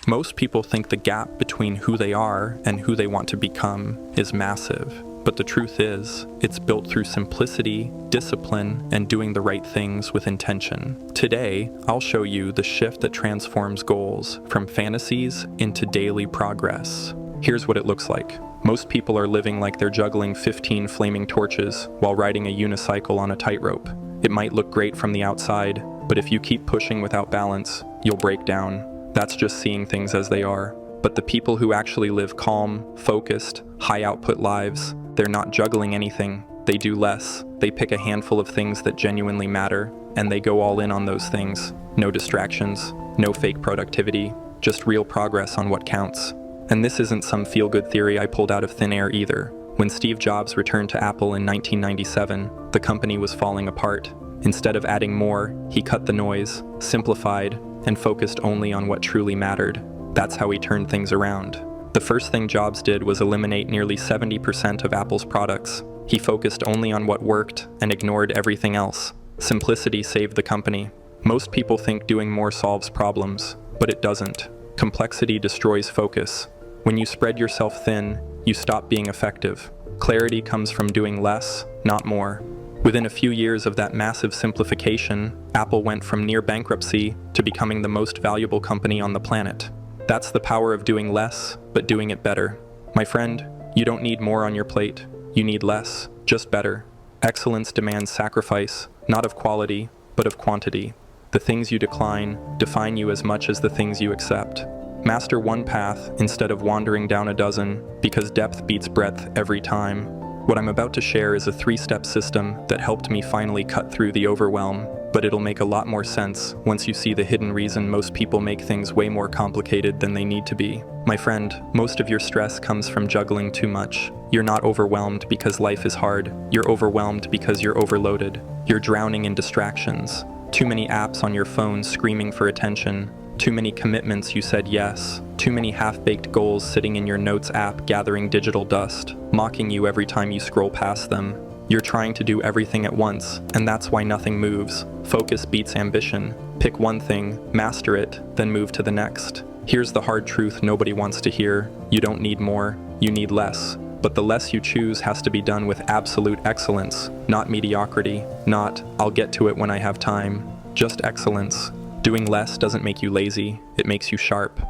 Most people think the gap between who they are and who they want to become is massive, but the truth is, it's built through simplicity, discipline, and doing the right things with intention. Today, I'll show you the shift that transforms goals from fantasies into daily progress. Here's what it looks like. Most people are living like they're juggling 15 flaming torches while riding a unicycle on a tightrope. It might look great from the outside, but if you keep pushing without balance, you'll break down. That's just seeing things as they are. But the people who actually live calm, focused, high-output lives, they're not juggling anything. They do less. They pick a handful of things that genuinely matter, and they go all in on those things. No distractions, no fake productivity, just real progress on what counts. And this isn't some feel-good theory I pulled out of thin air either. When Steve Jobs returned to Apple in 1997, the company was falling apart. Instead of adding more, he cut the noise, simplified, and focused only on what truly mattered. That's how he turned things around. The first thing Jobs did was eliminate nearly 70% of Apple's products. He focused only on what worked and ignored everything else. Simplicity saved the company. Most people think doing more solves problems, but it doesn't. Complexity destroys focus. When you spread yourself thin, you stop being effective. Clarity comes from doing less, not more. Within a few years of that massive simplification, Apple went from near bankruptcy to becoming the most valuable company on the planet. That's the power of doing less, but doing it better. My friend, you don't need more on your plate. You need less, just better. Excellence demands sacrifice, not of quality, but of quantity. The things you decline define you as much as the things you accept. Master one path instead of wandering down a dozen, because depth beats breadth every time. What I'm about to share is a 3-step system that helped me finally cut through the overwhelm, but it'll make a lot more sense once you see the hidden reason most people make things way more complicated than they need to be. My friend, most of your stress comes from juggling too much. You're not overwhelmed because life is hard. You're overwhelmed because you're overloaded. You're drowning in distractions. Too many apps on your phone screaming for attention. Too many commitments you said yes. Too many half-baked goals sitting in your Notes app gathering digital dust, mocking you every time you scroll past them. You're trying to do everything at once, and that's why nothing moves. Focus beats ambition. Pick one thing, master it, then move to the next. Here's the hard truth nobody wants to hear. You don't need more, you need less. But the less you choose has to be done with absolute excellence, not mediocrity, not, I'll get to it when I have time. Just excellence. Doing less doesn't make you lazy, it makes you sharp.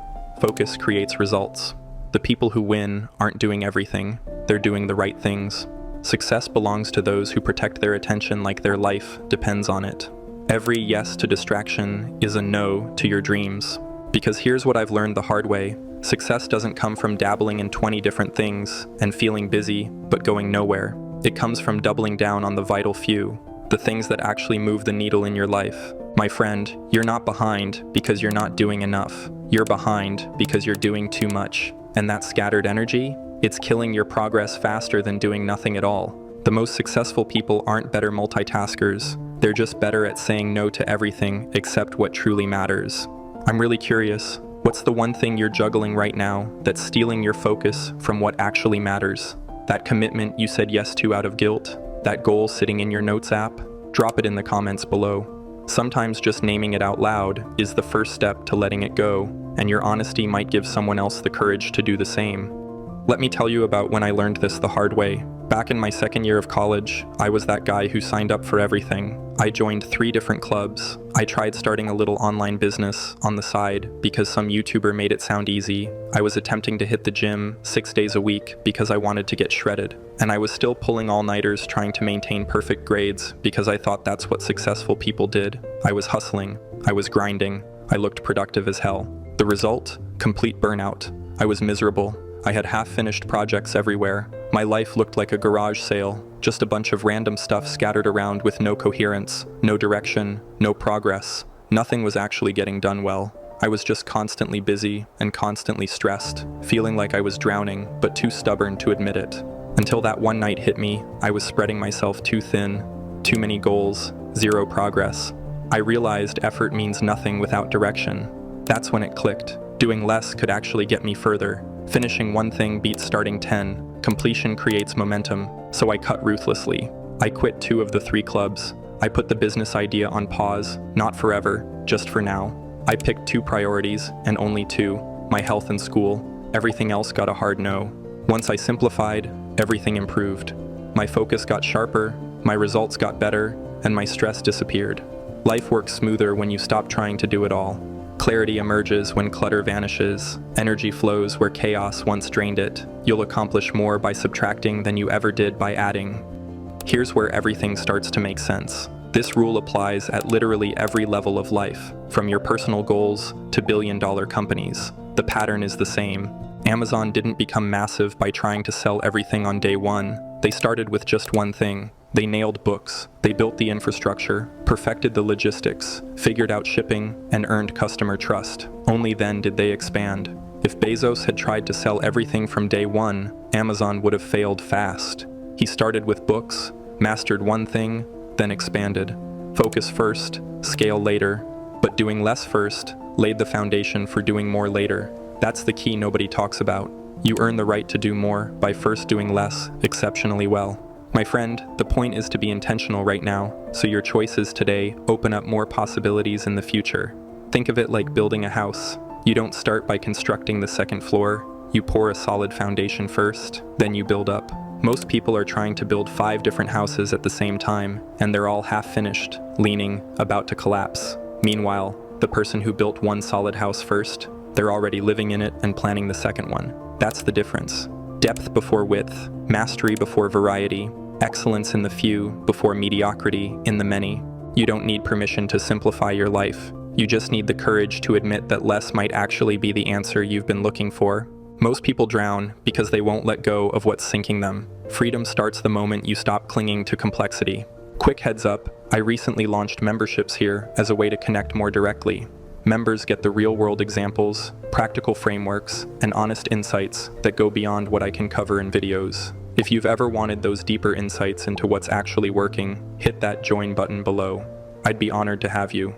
Focus creates results. The people who win aren't doing everything, they're doing the right things. Success belongs to those who protect their attention like their life depends on it. Every yes to distraction is a no to your dreams. Because here's what I've learned the hard way. Success doesn't come from dabbling in 20 different things and feeling busy, but going nowhere. It comes from doubling down on the vital few, the things that actually move the needle in your life. My friend, you're not behind because you're not doing enough. You're behind because you're doing too much. And that scattered energy, it's killing your progress faster than doing nothing at all. The most successful people aren't better multitaskers. They're just better at saying no to everything except what truly matters. I'm really curious. What's the one thing you're juggling right now that's stealing your focus from what actually matters? That commitment you said yes to out of guilt? That goal sitting in your Notes app? Drop it in the comments below. Sometimes just naming it out loud is the first step to letting it go, and your honesty might give someone else the courage to do the same. Let me tell you about when I learned this the hard way. Back in my second year of college, I was that guy who signed up for everything. I joined 3 different clubs. I tried starting a little online business on the side because some YouTuber made it sound easy. I was attempting to hit the gym 6 days a week because I wanted to get shredded. And I was still pulling all-nighters trying to maintain perfect grades because I thought that's what successful people did. I was hustling. I was grinding. I looked productive as hell. The result? Complete burnout. I was miserable. I had half-finished projects everywhere. My life looked like a garage sale, just a bunch of random stuff scattered around with no coherence, no direction, no progress. Nothing was actually getting done well. I was just constantly busy and constantly stressed, feeling like I was drowning, but too stubborn to admit it. Until that one night hit me, I was spreading myself too thin, too many goals, zero progress. I realized effort means nothing without direction. That's when it clicked. Doing less could actually get me further. Finishing one thing beats starting 10. Completion creates momentum, so I cut ruthlessly. I quit 2 of the 3 clubs. I put the business idea on pause, not forever, just for now. I picked 2 priorities, and only 2. my health and school. Everything else got a hard no. Once I simplified, everything improved. My focus got sharper, my results got better, and my stress disappeared. Life works smoother when you stop trying to do it all. Clarity emerges when clutter vanishes. Energy flows where chaos once drained it. You'll accomplish more by subtracting than you ever did by adding. Here's where everything starts to make sense. This rule applies at literally every level of life, from your personal goals to billion-dollar companies. The pattern is the same. Amazon didn't become massive by trying to sell everything on day one. They started with just one thing. They nailed books. They built the infrastructure, perfected the logistics, figured out shipping, and earned customer trust. Only then did they expand. If Bezos had tried to sell everything from day one, Amazon would have failed fast. He started with books, mastered one thing, then expanded. Focus first, scale later, but doing less first laid the foundation for doing more later. That's the key nobody talks about. You earn the right to do more by first doing less exceptionally well. My friend, the point is to be intentional right now, so your choices today open up more possibilities in the future. Think of it like building a house. You don't start by constructing the second floor. You pour a solid foundation first, then you build up. Most people are trying to build 5 different houses at the same time, and they're all half finished, leaning, about to collapse. Meanwhile, the person who built one solid house first, they're already living in it and planning the second one. That's the difference. Depth before width, mastery before variety, excellence in the few before mediocrity in the many. You don't need permission to simplify your life. You just need the courage to admit that less might actually be the answer you've been looking for. Most people drown because they won't let go of what's sinking them. Freedom starts the moment you stop clinging to complexity. Quick heads up, I recently launched memberships here as a way to connect more directly. Members get the real-world examples, practical frameworks, and honest insights that go beyond what I can cover in videos. If you've ever wanted those deeper insights into what's actually working, hit that join button below. I'd be honored to have you.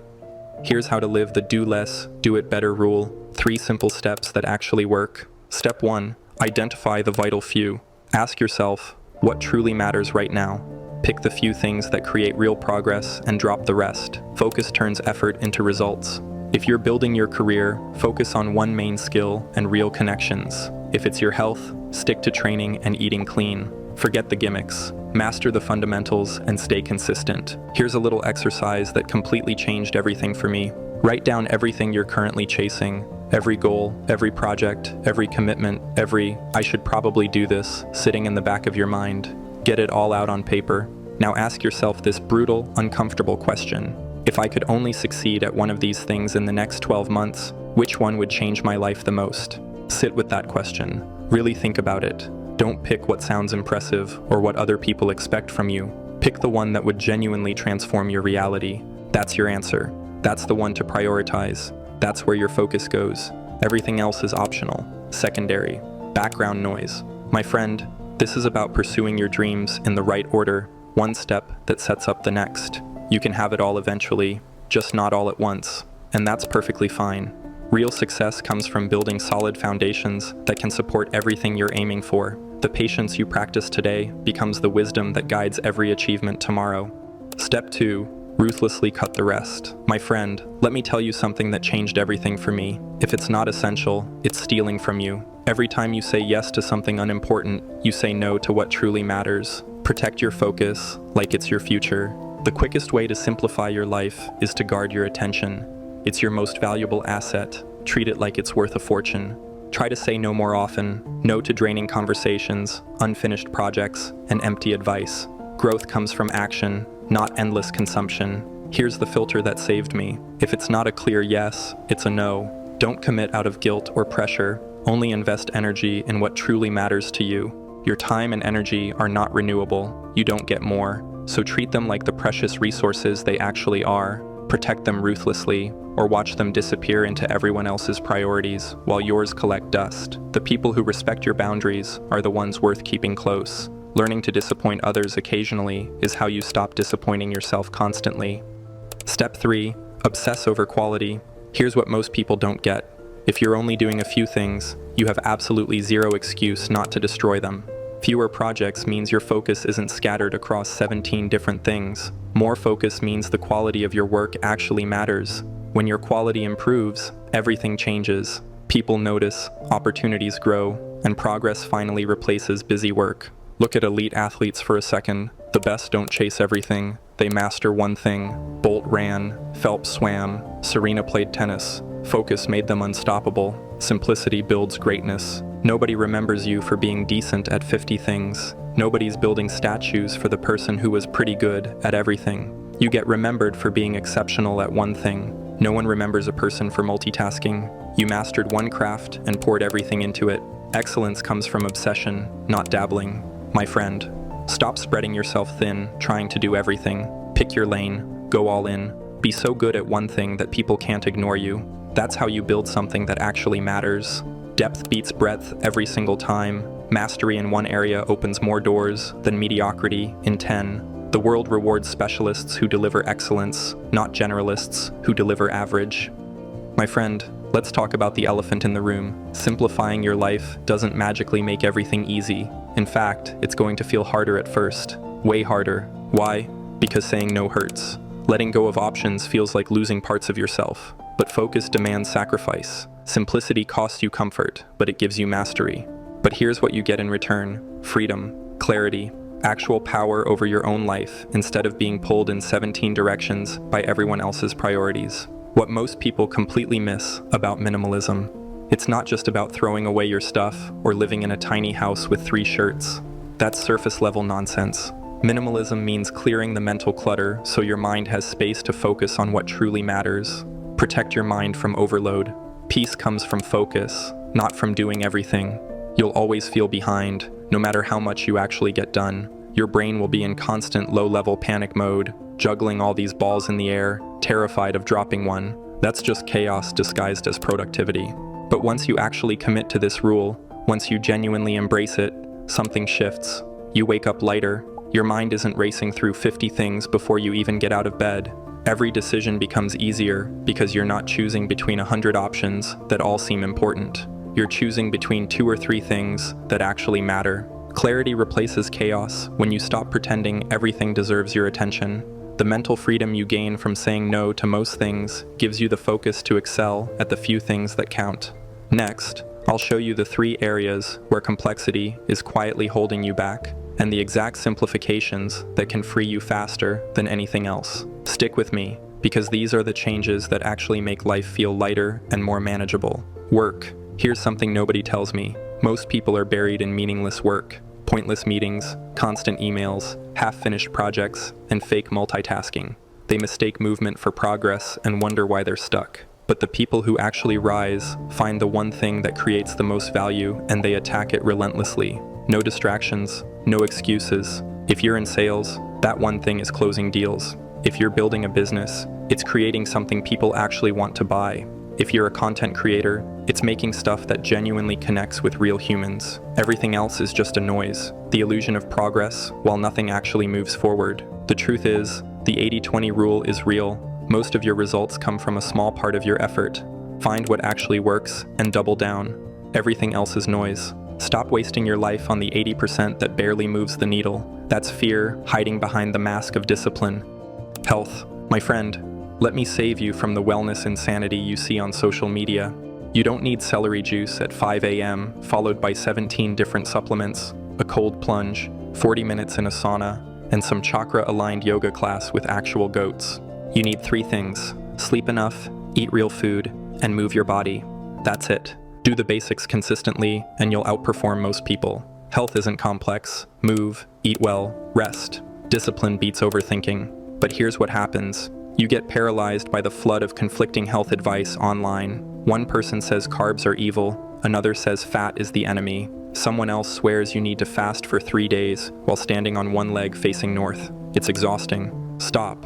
Here's how to live the do less, do it better rule. 3 simple steps that actually work. Step 1, identify the vital few. Ask yourself, what truly matters right now? Pick the few things that create real progress and drop the rest. Focus turns effort into results. If you're building your career, focus on one main skill and real connections. If it's your health, stick to training and eating clean. Forget the gimmicks. Master the fundamentals and stay consistent. Here's a little exercise that completely changed everything for me. Write down everything you're currently chasing. Every goal, every project, every commitment, every "I should probably do this" sitting in the back of your mind. Get it all out on paper. Now ask yourself this brutal, uncomfortable question. If I could only succeed at one of these things in the next 12 months, which one would change my life the most? Sit with that question. Really think about it. Don't pick what sounds impressive or what other people expect from you. Pick the one that would genuinely transform your reality. That's your answer. That's the one to prioritize. That's where your focus goes. Everything else is optional, secondary, background noise. My friend, this is about pursuing your dreams in the right order, one step that sets up the next. You can have it all eventually, just not all at once, and that's perfectly fine. Real success comes from building solid foundations that can support everything you're aiming for. The patience you practice today becomes the wisdom that guides every achievement tomorrow. Step 2, ruthlessly cut the rest. My friend, let me tell you something that changed everything for me. If it's not essential, it's stealing from you. Every time you say yes to something unimportant, you say no to what truly matters. Protect your focus like it's your future. The quickest way to simplify your life is to guard your attention. It's your most valuable asset. Treat it like it's worth a fortune. Try to say no more often. No to draining conversations, unfinished projects, and empty advice. Growth comes from action, not endless consumption. Here's the filter that saved me. If it's not a clear yes, it's a no. Don't commit out of guilt or pressure. Only invest energy in what truly matters to you. Your time and energy are not renewable. You don't get more. So treat them like the precious resources they actually are. Protect them ruthlessly, or watch them disappear into everyone else's priorities while yours collect dust. The people who respect your boundaries are the ones worth keeping close. Learning to disappoint others occasionally is how you stop disappointing yourself constantly. Step 3, obsess over quality. Here's what most people don't get. If you're only doing a few things, you have absolutely zero excuse not to destroy them. Fewer projects means your focus isn't scattered across 17 different things. More focus means the quality of your work actually matters. When your quality improves, everything changes. People notice, opportunities grow, and progress finally replaces busy work. Look at elite athletes for a second. The best don't chase everything. They master one thing. Bolt ran, Phelps swam, Serena played tennis. Focus made them unstoppable. Simplicity builds greatness. Nobody remembers you for being decent at 50 things. Nobody's building statues for the person who was pretty good at everything. You get remembered for being exceptional at one thing. No one remembers a person for multitasking. You mastered one craft and poured everything into it. Excellence comes from obsession, not dabbling. My friend, stop spreading yourself thin, trying to do everything. Pick your lane, go all in. Be so good at one thing that people can't ignore you. That's how you build something that actually matters. Depth beats breadth every single time. Mastery in one area opens more doors than mediocrity in 10. The world rewards specialists who deliver excellence, not generalists who deliver average. My friend, let's talk about the elephant in the room. Simplifying your life doesn't magically make everything easy. In fact, it's going to feel harder at first. Way harder. Why? Because saying no hurts. Letting go of options feels like losing parts of yourself. But focus demands sacrifice. Simplicity costs you comfort, but it gives you mastery. But here's what you get in return: freedom, clarity, actual power over your own life instead of being pulled in 17 directions by everyone else's priorities. What most people completely miss about minimalism: it's not just about throwing away your stuff or living in a tiny house with 3 shirts. That's surface-level nonsense. Minimalism means clearing the mental clutter so your mind has space to focus on what truly matters. Protect your mind from overload. Peace comes from focus, not from doing everything. You'll always feel behind, no matter how much you actually get done. Your brain will be in constant low-level panic mode, juggling all these balls in the air, terrified of dropping one. That's just chaos disguised as productivity. But once you actually commit to this rule, once you genuinely embrace it, something shifts. You wake up lighter. Your mind isn't racing through 50 things before you even get out of bed. Every decision becomes easier because you're not choosing between 100 options that all seem important. You're choosing between 2 or 3 things that actually matter. Clarity replaces chaos when you stop pretending everything deserves your attention. The mental freedom you gain from saying no to most things gives you the focus to excel at the few things that count. Next, I'll show you the 3 areas where complexity is quietly holding you back, and the exact simplifications that can free you faster than anything else. Stick with me, because these are the changes that actually make life feel lighter and more manageable. Work. Here's something nobody tells me. Most people are buried in meaningless work. Pointless meetings, constant emails, half-finished projects, and fake multitasking. They mistake movement for progress and wonder why they're stuck. But the people who actually rise find the one thing that creates the most value and they attack it relentlessly. No distractions, no excuses. If you're in sales, that one thing is closing deals. If you're building a business, it's creating something people actually want to buy. If you're a content creator, it's making stuff that genuinely connects with real humans. Everything else is just a noise, the illusion of progress, while nothing actually moves forward. The truth is, the 80-20 rule is real. Most of your results come from a small part of your effort. Find what actually works and double down. Everything else is noise. Stop wasting your life on the 80% that barely moves the needle. That's fear hiding behind the mask of discipline. Health. My friend, let me save you from the wellness insanity you see on social media. You don't need celery juice at 5 a.m., followed by 17 different supplements, a cold plunge, 40 minutes in a sauna, and some chakra-aligned yoga class with actual goats. You need 3 things: sleep enough, eat real food, and move your body. That's it. Do the basics consistently, and you'll outperform most people. Health isn't complex. Move, eat well, rest. Discipline beats overthinking. But here's what happens. You get paralyzed by the flood of conflicting health advice online. One person says carbs are evil, another says fat is the enemy. Someone else swears you need to fast for 3 days while standing on one leg facing north. It's exhausting. Stop.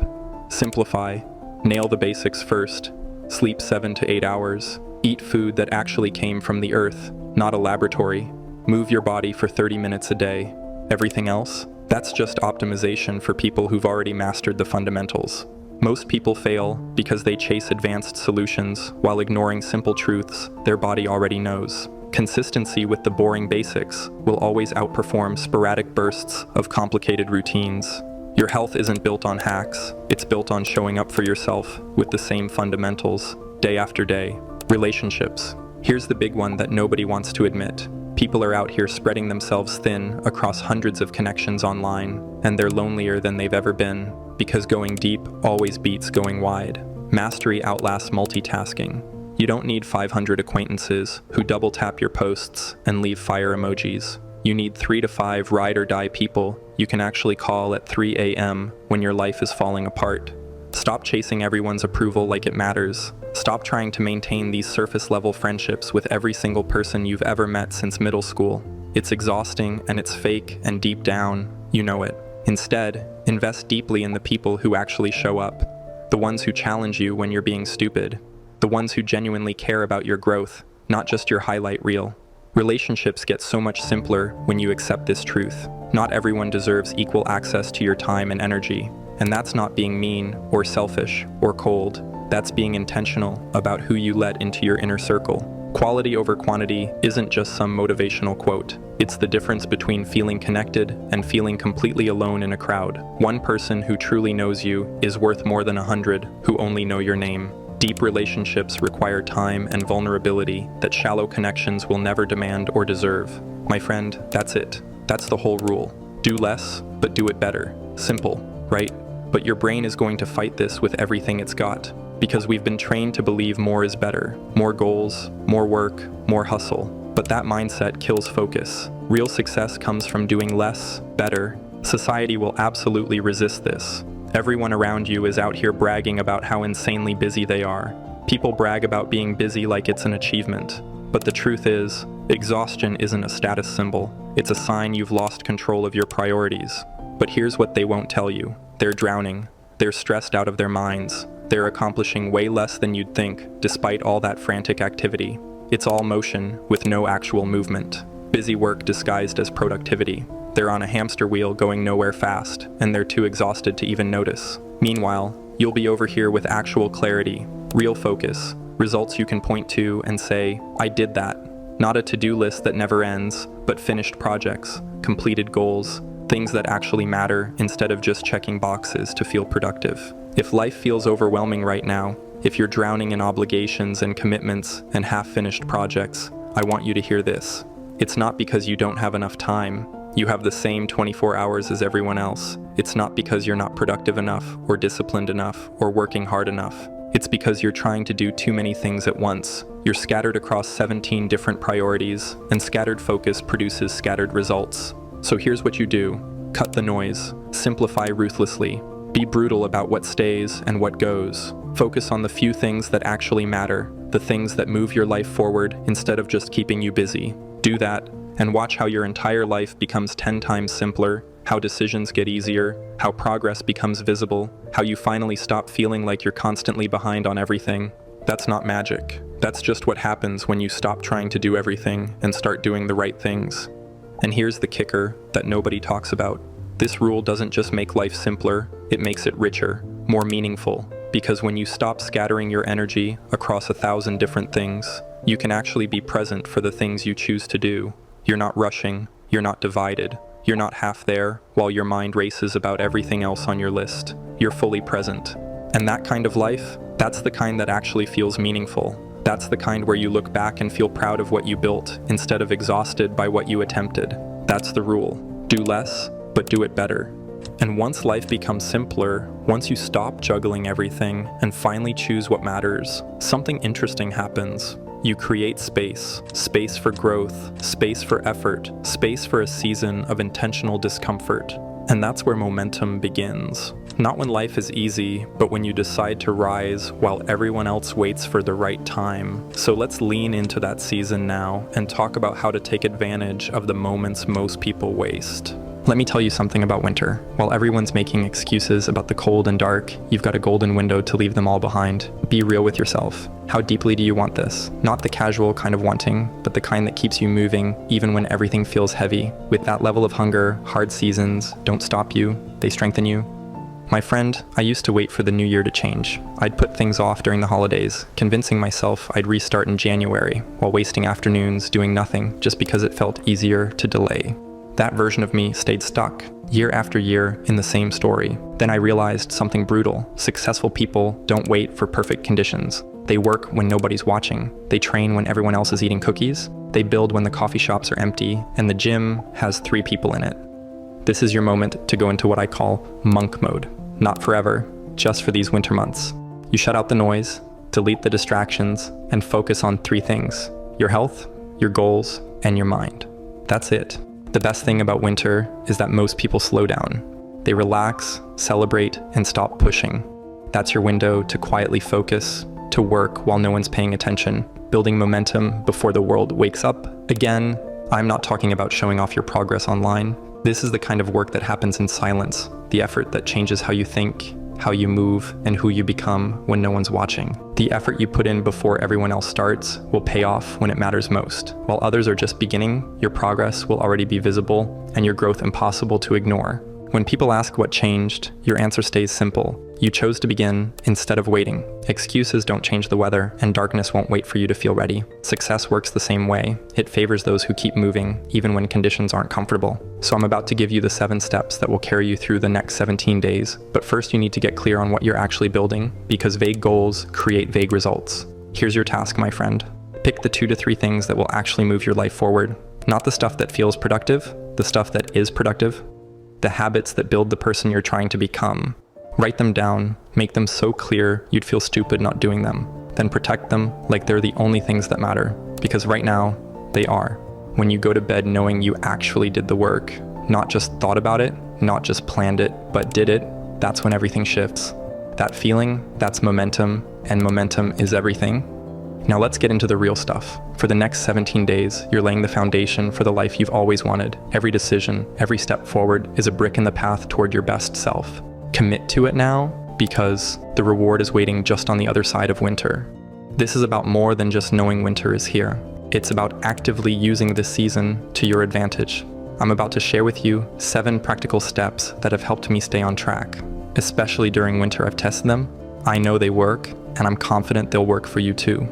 Simplify. Nail the basics first. Sleep 7 to 8 hours. Eat food that actually came from the earth, not a laboratory. Move your body for 30 minutes a day. Everything else? That's just optimization for people who've already mastered the fundamentals. Most people fail because they chase advanced solutions while ignoring simple truths their body already knows. Consistency with the boring basics will always outperform sporadic bursts of complicated routines. Your health isn't built on hacks, it's built on showing up for yourself with the same fundamentals, day after day. Relationships. Here's the big one that nobody wants to admit. People are out here spreading themselves thin across hundreds of connections online, and they're lonelier than they've ever been, because going deep always beats going wide. Mastery outlasts multitasking. You don't need 500 acquaintances who double tap your posts and leave fire emojis. You need 3 to 5 ride or die people you can actually call at 3 a.m. when your life is falling apart. Stop chasing everyone's approval like it matters. Stop trying to maintain these surface-level friendships with every single person you've ever met since middle school. It's exhausting and it's fake, and deep down, you know it. Instead, invest deeply in the people who actually show up. The ones who challenge you when you're being stupid. The ones who genuinely care about your growth, not just your highlight reel. Relationships get so much simpler when you accept this truth. Not everyone deserves equal access to your time and energy. And that's not being mean or selfish or cold. That's being intentional about who you let into your inner circle. Quality over quantity isn't just some motivational quote. It's the difference between feeling connected and feeling completely alone in a crowd. One person who truly knows you is worth more than 100 who only know your name. Deep relationships require time and vulnerability that shallow connections will never demand or deserve. My friend, that's it. That's the whole rule. Do less, but do it better. Simple, right? But your brain is going to fight this with everything it's got, because we've been trained to believe more is better. More goals, more work, more hustle. But that mindset kills focus. Real success comes from doing less, better. Society will absolutely resist this. Everyone around you is out here bragging about how insanely busy they are. People brag about being busy like it's an achievement. But the truth is, exhaustion isn't a status symbol. It's a sign you've lost control of your priorities. But here's what they won't tell you. They're drowning. They're stressed out of their minds. They're accomplishing way less than you'd think, despite all that frantic activity. It's all motion, with no actual movement. Busy work disguised as productivity. They're on a hamster wheel going nowhere fast, and they're too exhausted to even notice. Meanwhile, you'll be over here with actual clarity, real focus, results you can point to and say, I did that. Not a to-do list that never ends, but finished projects, completed goals, things that actually matter instead of just checking boxes to feel productive. If life feels overwhelming right now, if you're drowning in obligations and commitments and half-finished projects, I want you to hear this. It's not because you don't have enough time. You have the same 24 hours as everyone else. It's not because you're not productive enough or disciplined enough or working hard enough. It's because you're trying to do too many things at once. You're scattered across 17 different priorities, and scattered focus produces scattered results. So here's what you do. Cut the noise. Simplify ruthlessly. Be brutal about what stays and what goes. Focus on the few things that actually matter, the things that move your life forward instead of just keeping you busy. Do that, and watch how your entire life becomes 10 times simpler, how decisions get easier, how progress becomes visible, how you finally stop feeling like you're constantly behind on everything. That's not magic. That's just what happens when you stop trying to do everything and start doing the right things. And here's the kicker that nobody talks about. This rule doesn't just make life simpler, it makes it richer, more meaningful, because when you stop scattering your energy across 1,000 different things, you can actually be present for the things you choose to do. You're not rushing, you're not divided, you're not half there while your mind races about everything else on your list. You're fully present. And that kind of life, that's the kind that actually feels meaningful. That's the kind where you look back and feel proud of what you built instead of exhausted by what you attempted. That's the rule. Do less, but do it better. And once life becomes simpler, once you stop juggling everything and finally choose what matters, something interesting happens. You create space for growth, space for effort, space for a season of intentional discomfort. And that's where momentum begins. Not when life is easy, but when you decide to rise while everyone else waits for the right time. So let's lean into that season now and talk about how to take advantage of the moments most people waste. Let me tell you something about winter. While everyone's making excuses about the cold and dark, you've got a golden window to leave them all behind. Be real with yourself. How deeply do you want this? Not the casual kind of wanting, but the kind that keeps you moving even when everything feels heavy. With that level of hunger, hard seasons don't stop you, they strengthen you. My friend, I used to wait for the new year to change. I'd put things off during the holidays, convincing myself I'd restart in January, while wasting afternoons doing nothing just because it felt easier to delay. That version of me stayed stuck, year after year, in the same story. Then I realized something brutal. Successful people don't wait for perfect conditions. They work when nobody's watching. They train when everyone else is eating cookies. They build when the coffee shops are empty and the gym has 3 people in it. This is your moment to go into what I call monk mode. Not forever, just for these winter months. You shut out the noise, delete the distractions, and focus on 3 things: your health, your goals, and your mind. That's it. The best thing about winter is that most people slow down. They relax, celebrate, and stop pushing. That's your window to quietly focus, to work while no one's paying attention, building momentum before the world wakes up. Again, I'm not talking about showing off your progress online. This is the kind of work that happens in silence, the effort that changes how you think, how you move, and who you become when no one's watching. The effort you put in before everyone else starts will pay off when it matters most. While others are just beginning, your progress will already be visible and your growth impossible to ignore. When people ask what changed, your answer stays simple. You chose to begin instead of waiting. Excuses don't change the weather, and darkness won't wait for you to feel ready. Success works the same way. It favors those who keep moving, even when conditions aren't comfortable. So I'm about to give you the 7 steps that will carry you through the next 17 days. But first you need to get clear on what you're actually building, because vague goals create vague results. Here's your task, my friend. Pick the 2 to 3 things that will actually move your life forward. Not the stuff that feels productive, the stuff that is productive. The habits that build the person you're trying to become. Write them down, make them so clear you'd feel stupid not doing them. Then protect them like they're the only things that matter, because right now, they are. When you go to bed knowing you actually did the work, not just thought about it, not just planned it, but did it, that's when everything shifts. That feeling, that's momentum, and momentum is everything. Now let's get into the real stuff. For the next 17 days, you're laying the foundation for the life you've always wanted. Every decision, every step forward is a brick in the path toward your best self. Commit to it now, because the reward is waiting just on the other side of winter. This is about more than just knowing winter is here. It's about actively using this season to your advantage. I'm about to share with you 7 practical steps that have helped me stay on track. Especially during winter, I've tested them. I know they work, and I'm confident they'll work for you too.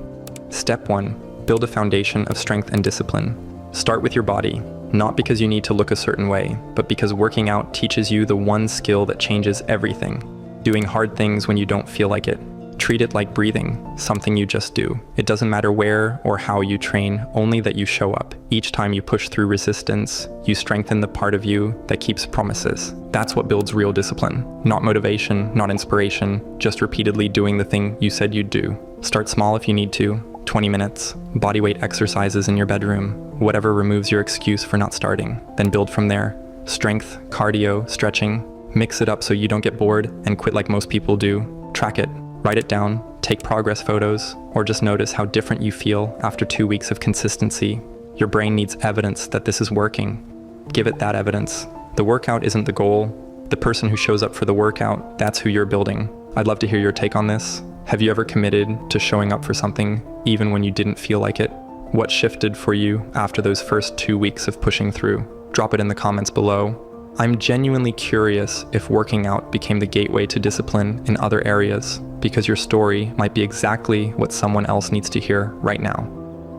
Step 1, build a foundation of strength and discipline. Start with your body, not because you need to look a certain way, but because working out teaches you the one skill that changes everything. Doing hard things when you don't feel like it. Treat it like breathing, something you just do. It doesn't matter where or how you train, only that you show up. Each time you push through resistance, you strengthen the part of you that keeps promises. That's what builds real discipline. Not motivation, not inspiration, just repeatedly doing the thing you said you'd do. Start small if you need to. 20 minutes, bodyweight exercises in your bedroom, whatever removes your excuse for not starting. Then build from there. Strength, cardio, stretching. Mix it up so you don't get bored and quit like most people do. Track it, write it down, take progress photos, or just notice how different you feel after 2 weeks of consistency. Your brain needs evidence that this is working. Give it that evidence. The workout isn't the goal. The person who shows up for the workout, that's who you're building. I'd love to hear your take on this. Have you ever committed to showing up for something even when you didn't feel like it? What shifted for you after those first 2 weeks of pushing through? Drop it in the comments below. I'm genuinely curious if working out became the gateway to discipline in other areas, because your story might be exactly what someone else needs to hear right now.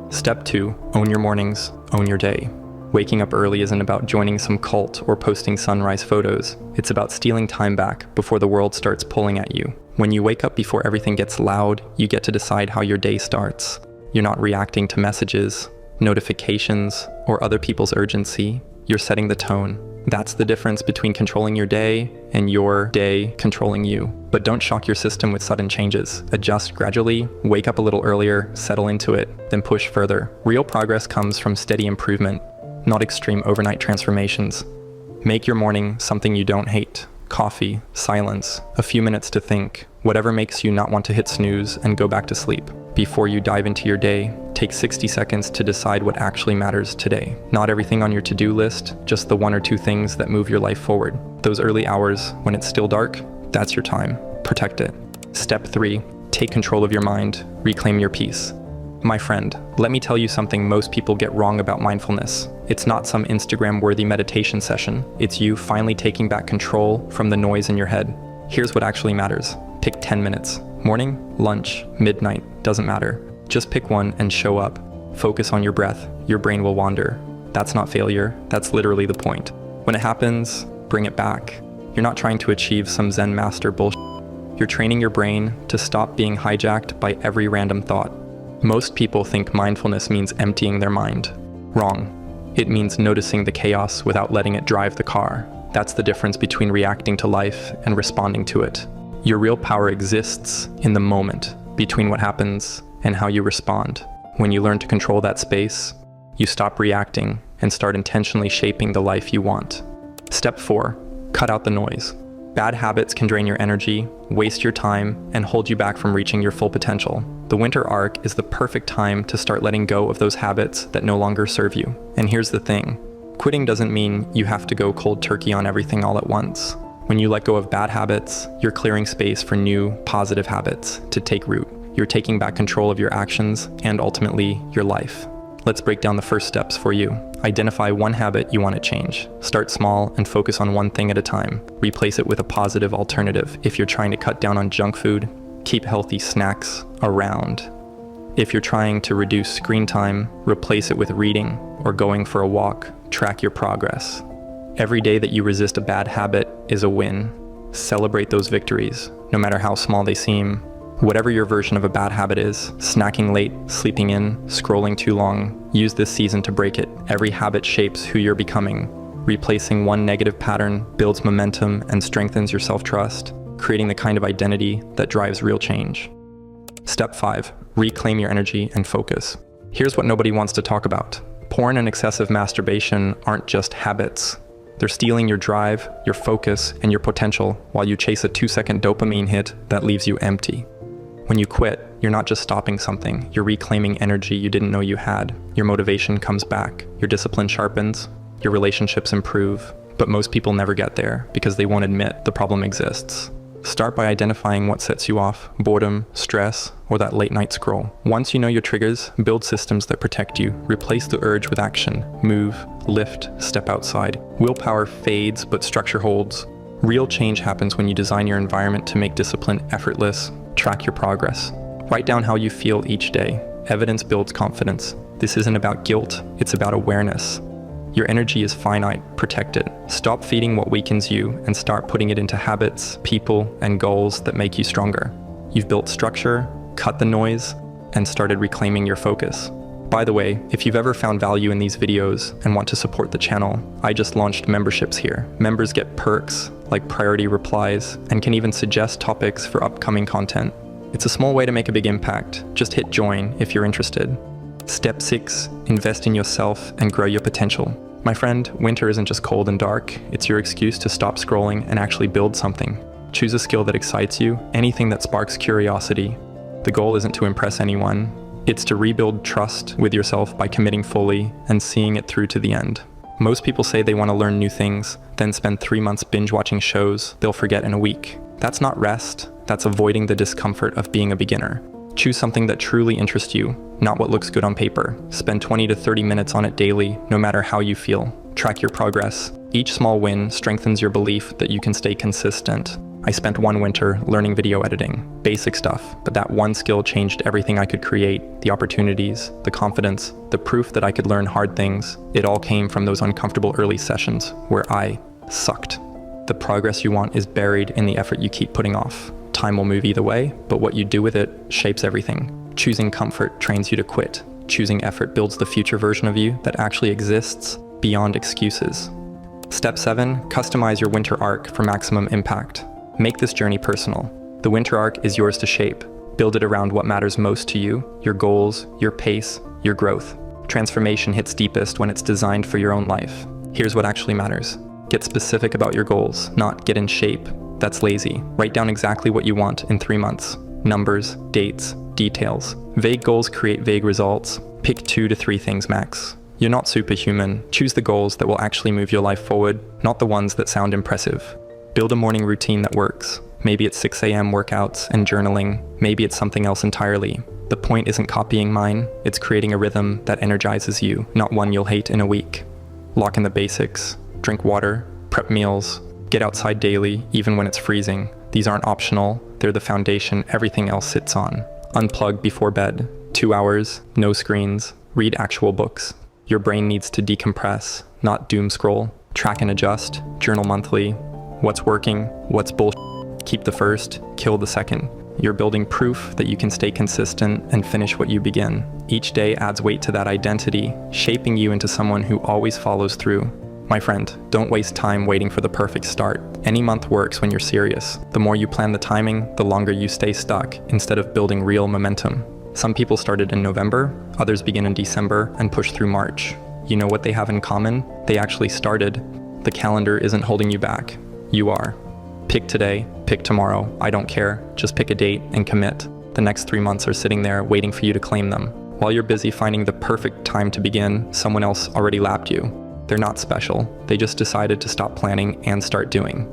Step 2, own your mornings, own your day. Waking up early isn't about joining some cult or posting sunrise photos. It's about stealing time back before the world starts pulling at you. When you wake up before everything gets loud, you get to decide how your day starts. You're not reacting to messages, notifications, or other people's urgency. You're setting the tone. That's the difference between controlling your day and your day controlling you. But don't shock your system with sudden changes. Adjust gradually, wake up a little earlier, settle into it, then push further. Real progress comes from steady improvement, not extreme overnight transformations. Make your morning something you don't hate. Coffee, silence, a few minutes to think, whatever makes you not want to hit snooze and go back to sleep. Before you dive into your day, take 60 seconds to decide what actually matters today. Not everything on your to-do list, just the 1 or 2 things that move your life forward. Those early hours, when it's still dark, that's your time. Protect it. Step 3, take control of your mind, reclaim your peace. My friend, let me tell you something most people get wrong about mindfulness. It's not some Instagram-worthy meditation session. It's you finally taking back control from the noise in your head. Here's what actually matters. Pick 10 minutes. Morning, lunch, midnight, doesn't matter. Just pick one and show up. Focus on your breath. Your brain will wander. That's not failure. That's literally the point. When it happens, bring it back. You're not trying to achieve some Zen master bullshit. You're training your brain to stop being hijacked by every random thought. Most people think mindfulness means emptying their mind. Wrong. It means noticing the chaos without letting it drive the car. That's the difference between reacting to life and responding to it. Your real power exists in the moment between what happens and how you respond. When you learn to control that space, you stop reacting and start intentionally shaping the life you want. Step 4, cut out the noise. Bad habits can drain your energy, waste your time, and hold you back from reaching your full potential. The winter arc is the perfect time to start letting go of those habits that no longer serve you. And here's the thing, quitting doesn't mean you have to go cold turkey on everything all at once. When you let go of bad habits, you're clearing space for new, positive habits to take root. You're taking back control of your actions and ultimately your life. Let's break down the first steps for you. Identify one habit you want to change. Start small and focus on one thing at a time. Replace it with a positive alternative. If you're trying to cut down on junk food, keep healthy snacks around. If you're trying to reduce screen time, replace it with reading or going for a walk. Track your progress. Every day that you resist a bad habit is a win. Celebrate those victories, no matter how small they seem. Whatever your version of a bad habit is, snacking late, sleeping in, scrolling too long, use this season to break it. Every habit shapes who you're becoming. Replacing one negative pattern builds momentum and strengthens your self-trust, creating the kind of identity that drives real change. Step 5, reclaim your energy and focus. Here's what nobody wants to talk about. Porn and excessive masturbation aren't just habits. They're stealing your drive, your focus, and your potential while you chase a 2-second dopamine hit that leaves you empty. When you quit, you're not just stopping something, you're reclaiming energy you didn't know you had. Your motivation comes back, your discipline sharpens, your relationships improve, but most people never get there because they won't admit the problem exists. Start by identifying what sets you off: boredom, stress, or that late night scroll. Once you know your triggers, build systems that protect you. Replace the urge with action. Move, lift, step outside. Willpower fades, but structure holds. Real change happens when you design your environment to make discipline effortless. Track your progress. Write down how you feel each day. Evidence builds confidence. This isn't about guilt, it's about awareness. Your energy is finite, protect it. Stop feeding what weakens you and start putting it into habits, people, and goals that make you stronger. You've built structure, cut the noise, and started reclaiming your focus. By the way, if you've ever found value in these videos and want to support the channel, I just launched memberships here. Members get perks like priority replies and can even suggest topics for upcoming content. It's a small way to make a big impact. Just hit join if you're interested. Step 6, invest in yourself and grow your potential. My friend, winter isn't just cold and dark, it's your excuse to stop scrolling and actually build something. Choose a skill that excites you, anything that sparks curiosity. The goal isn't to impress anyone, it's to rebuild trust with yourself by committing fully and seeing it through to the end. Most people say they want to learn new things, then spend 3 months binge watching shows they'll forget in a week. That's not rest, that's avoiding the discomfort of being a beginner. Choose something that truly interests you, not what looks good on paper. Spend 20 to 30 minutes on it daily, no matter how you feel. Track your progress. Each small win strengthens your belief that you can stay consistent. I spent one winter learning video editing, basic stuff, but that one skill changed everything I could create, the opportunities, the confidence, the proof that I could learn hard things. It all came from those uncomfortable early sessions where I sucked. The progress you want is buried in the effort you keep putting off. Time will move either way, but what you do with it shapes everything. Choosing comfort trains you to quit. Choosing effort builds the future version of you that actually exists beyond excuses. Step 7, customize your winter arc for maximum impact. Make this journey personal. The winter arc is yours to shape. Build it around what matters most to you, your goals, your pace, your growth. Transformation hits deepest when it's designed for your own life. Here's what actually matters. Get specific about your goals, not get in shape. That's lazy. Write down exactly what you want in 3 months. Numbers, dates, details. Vague goals create vague results. Pick 2 to 3 things max. You're not superhuman. Choose the goals that will actually move your life forward, not the ones that sound impressive. Build a morning routine that works. Maybe it's 6 a.m. workouts and journaling. Maybe it's something else entirely. The point isn't copying mine, it's creating a rhythm that energizes you, not one you'll hate in a week. Lock in the basics. Drink water, prep meals, get outside daily, even when it's freezing. These aren't optional, they're the foundation everything else sits on. Unplug before bed. 2 hours, no screens, read actual books. Your brain needs to decompress, not doom scroll. Track and adjust, journal monthly. What's working, what's bullshit. Keep the first, kill the second. You're building proof that you can stay consistent and finish what you begin. Each day adds weight to that identity, shaping you into someone who always follows through. My friend, don't waste time waiting for the perfect start. Any month works when you're serious. The more you plan the timing, the longer you stay stuck, instead of building real momentum. Some people started in November, others begin in December and push through March. You know what they have in common? They actually started. The calendar isn't holding you back. You are. Pick today, pick tomorrow, I don't care. Just pick a date and commit. The next 3 months are sitting there waiting for you to claim them. While you're busy finding the perfect time to begin, someone else already lapped you. They're not special. They just decided to stop planning and start doing.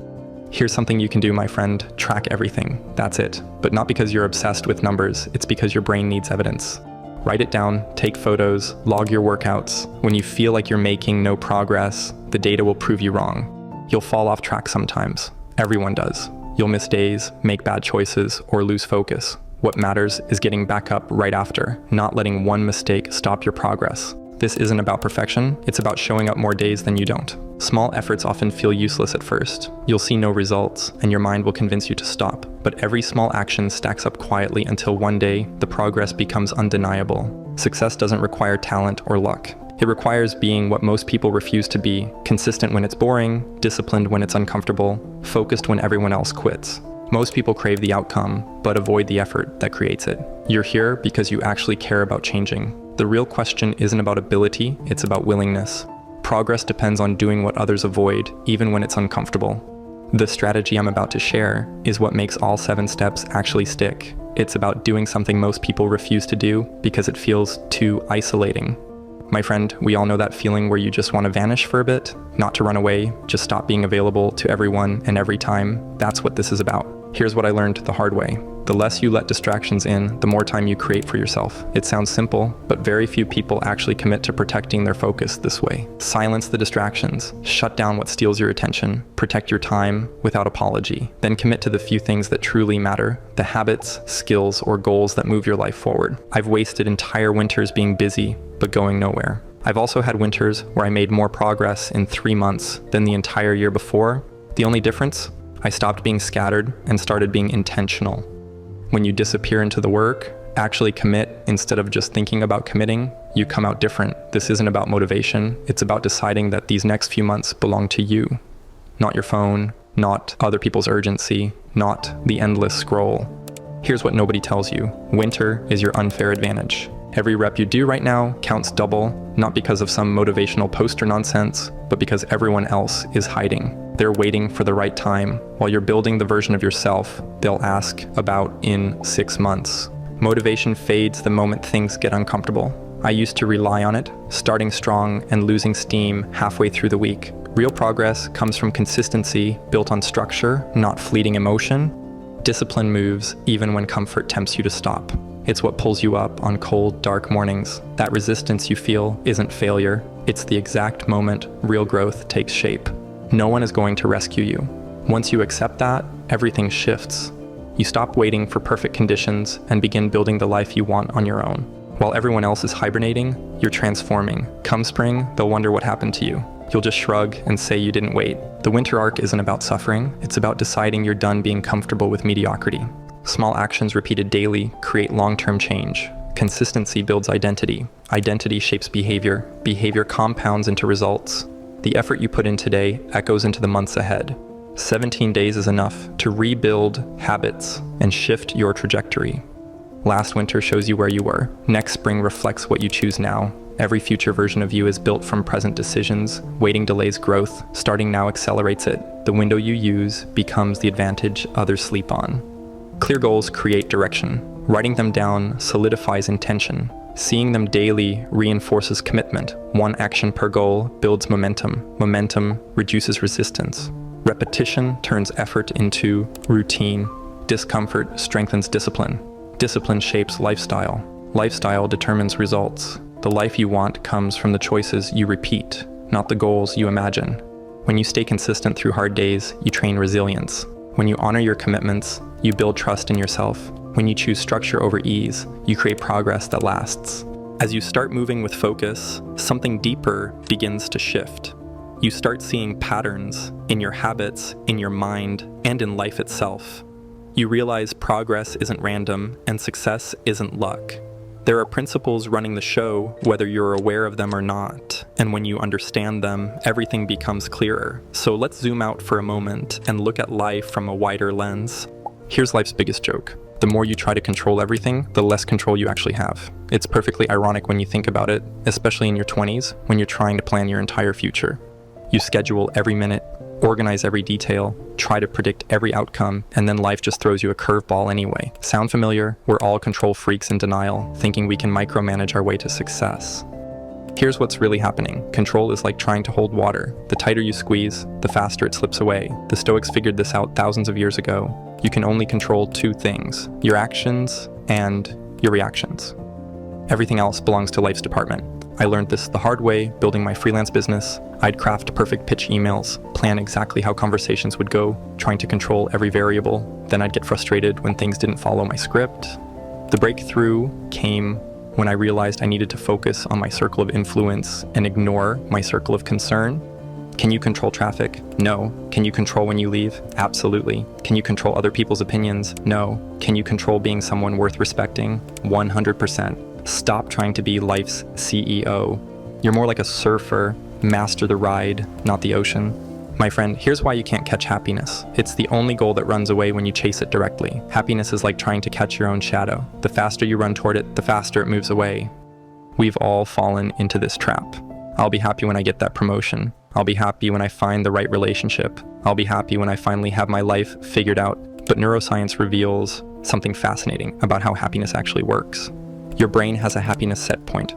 Here's something you can do, my friend. Track everything. That's it. But not because you're obsessed with numbers. It's because your brain needs evidence. Write it down, take photos, log your workouts. When you feel like you're making no progress, the data will prove you wrong. You'll fall off track sometimes. Everyone does. You'll miss days, make bad choices, or lose focus. What matters is getting back up right after, not letting one mistake stop your progress. This isn't about perfection, it's about showing up more days than you don't. Small efforts often feel useless at first. You'll see no results, and your mind will convince you to stop. But every small action stacks up quietly until one day, the progress becomes undeniable. Success doesn't require talent or luck. It requires being what most people refuse to be: consistent when it's boring, disciplined when it's uncomfortable, focused when everyone else quits. Most people crave the outcome, but avoid the effort that creates it. You're here because you actually care about changing. The real question isn't about ability, it's about willingness. Progress depends on doing what others avoid, even when it's uncomfortable. The strategy I'm about to share is what makes all 7 steps actually stick. It's about doing something most people refuse to do because it feels too isolating. My friend, we all know that feeling where you just want to vanish for a bit, not to run away, just stop being available to everyone and every time. That's what this is about. Here's what I learned the hard way. The less you let distractions in, the more time you create for yourself. It sounds simple, but very few people actually commit to protecting their focus this way. Silence the distractions, shut down what steals your attention, protect your time without apology. Then commit to the few things that truly matter, the habits, skills, or goals that move your life forward. I've wasted entire winters being busy, but going nowhere. I've also had winters where I made more progress in 3 months than the entire year before. The only difference? I stopped being scattered and started being intentional. When you disappear into the work, actually commit instead of just thinking about committing, you come out different. This isn't about motivation. It's about deciding that these next few months belong to you. Not your phone, not other people's urgency, not the endless scroll. Here's what nobody tells you. Winter is your unfair advantage. Every rep you do right now counts double, not because of some motivational poster nonsense, but because everyone else is hiding. They're waiting for the right time. While you're building the version of yourself they'll ask about in 6 months. Motivation fades the moment things get uncomfortable. I used to rely on it, starting strong and losing steam halfway through the week. Real progress comes from consistency built on structure, not fleeting emotion. Discipline moves even when comfort tempts you to stop. It's what pulls you up on cold, dark mornings. That resistance you feel isn't failure. It's the exact moment real growth takes shape. No one is going to rescue you. Once you accept that, everything shifts. You stop waiting for perfect conditions and begin building the life you want on your own. While everyone else is hibernating, you're transforming. Come spring, they'll wonder what happened to you. You'll just shrug and say you didn't wait. The winter arc isn't about suffering. It's about deciding you're done being comfortable with mediocrity. Small actions repeated daily create long-term change. Consistency builds identity. Identity shapes behavior. Behavior compounds into results. The effort you put in today echoes into the months ahead. 17 days is enough to rebuild habits and shift your trajectory. Last winter shows you where you were. Next spring reflects what you choose now. Every future version of you is built from present decisions. Waiting delays growth. Starting now accelerates it. The window you use becomes the advantage others sleep on. Clear goals create direction. Writing them down solidifies intention. Seeing them daily reinforces commitment. One action per goal builds momentum. Momentum reduces resistance. Repetition turns effort into routine. Discomfort strengthens discipline. Discipline shapes lifestyle. Lifestyle determines results. The life you want comes from the choices you repeat, not the goals you imagine. When you stay consistent through hard days, you train resilience. When you honor your commitments, you build trust in yourself. When you choose structure over ease, you create progress that lasts. As you start moving with focus, something deeper begins to shift. You start seeing patterns in your habits, in your mind, and in life itself. You realize progress isn't random and success isn't luck. There are principles running the show, whether you're aware of them or not, and when you understand them, everything becomes clearer. So let's zoom out for a moment and look at life from a wider lens. Here's life's biggest joke. The more you try to control everything, the less control you actually have. It's perfectly ironic when you think about it, especially in your 20s, when you're trying to plan your entire future. You schedule every minute, organize every detail, try to predict every outcome, and then life just throws you a curveball anyway. Sound familiar? We're all control freaks in denial, thinking we can micromanage our way to success. Here's what's really happening. Control is like trying to hold water. The tighter you squeeze, the faster it slips away. The Stoics figured this out thousands of years ago. You can only control two things: your actions and your reactions. Everything else belongs to life's department. I learned this the hard way, building my freelance business. I'd craft perfect pitch emails, plan exactly how conversations would go, trying to control every variable. Then I'd get frustrated when things didn't follow my script. The breakthrough came when I realized I needed to focus on my circle of influence and ignore my circle of concern. Can you control traffic? No. Can you control when you leave? Absolutely. Can you control other people's opinions? No. Can you control being someone worth respecting? 100%. Stop trying to be life's CEO. You're more like a surfer. Master the ride, not the ocean. My friend, here's why you can't catch happiness. It's the only goal that runs away when you chase it directly. Happiness is like trying to catch your own shadow. The faster you run toward it, the faster it moves away. We've all fallen into this trap. I'll be happy when I get that promotion. I'll be happy when I find the right relationship. I'll be happy when I finally have my life figured out. But neuroscience reveals something fascinating about how happiness actually works. Your brain has a happiness set point.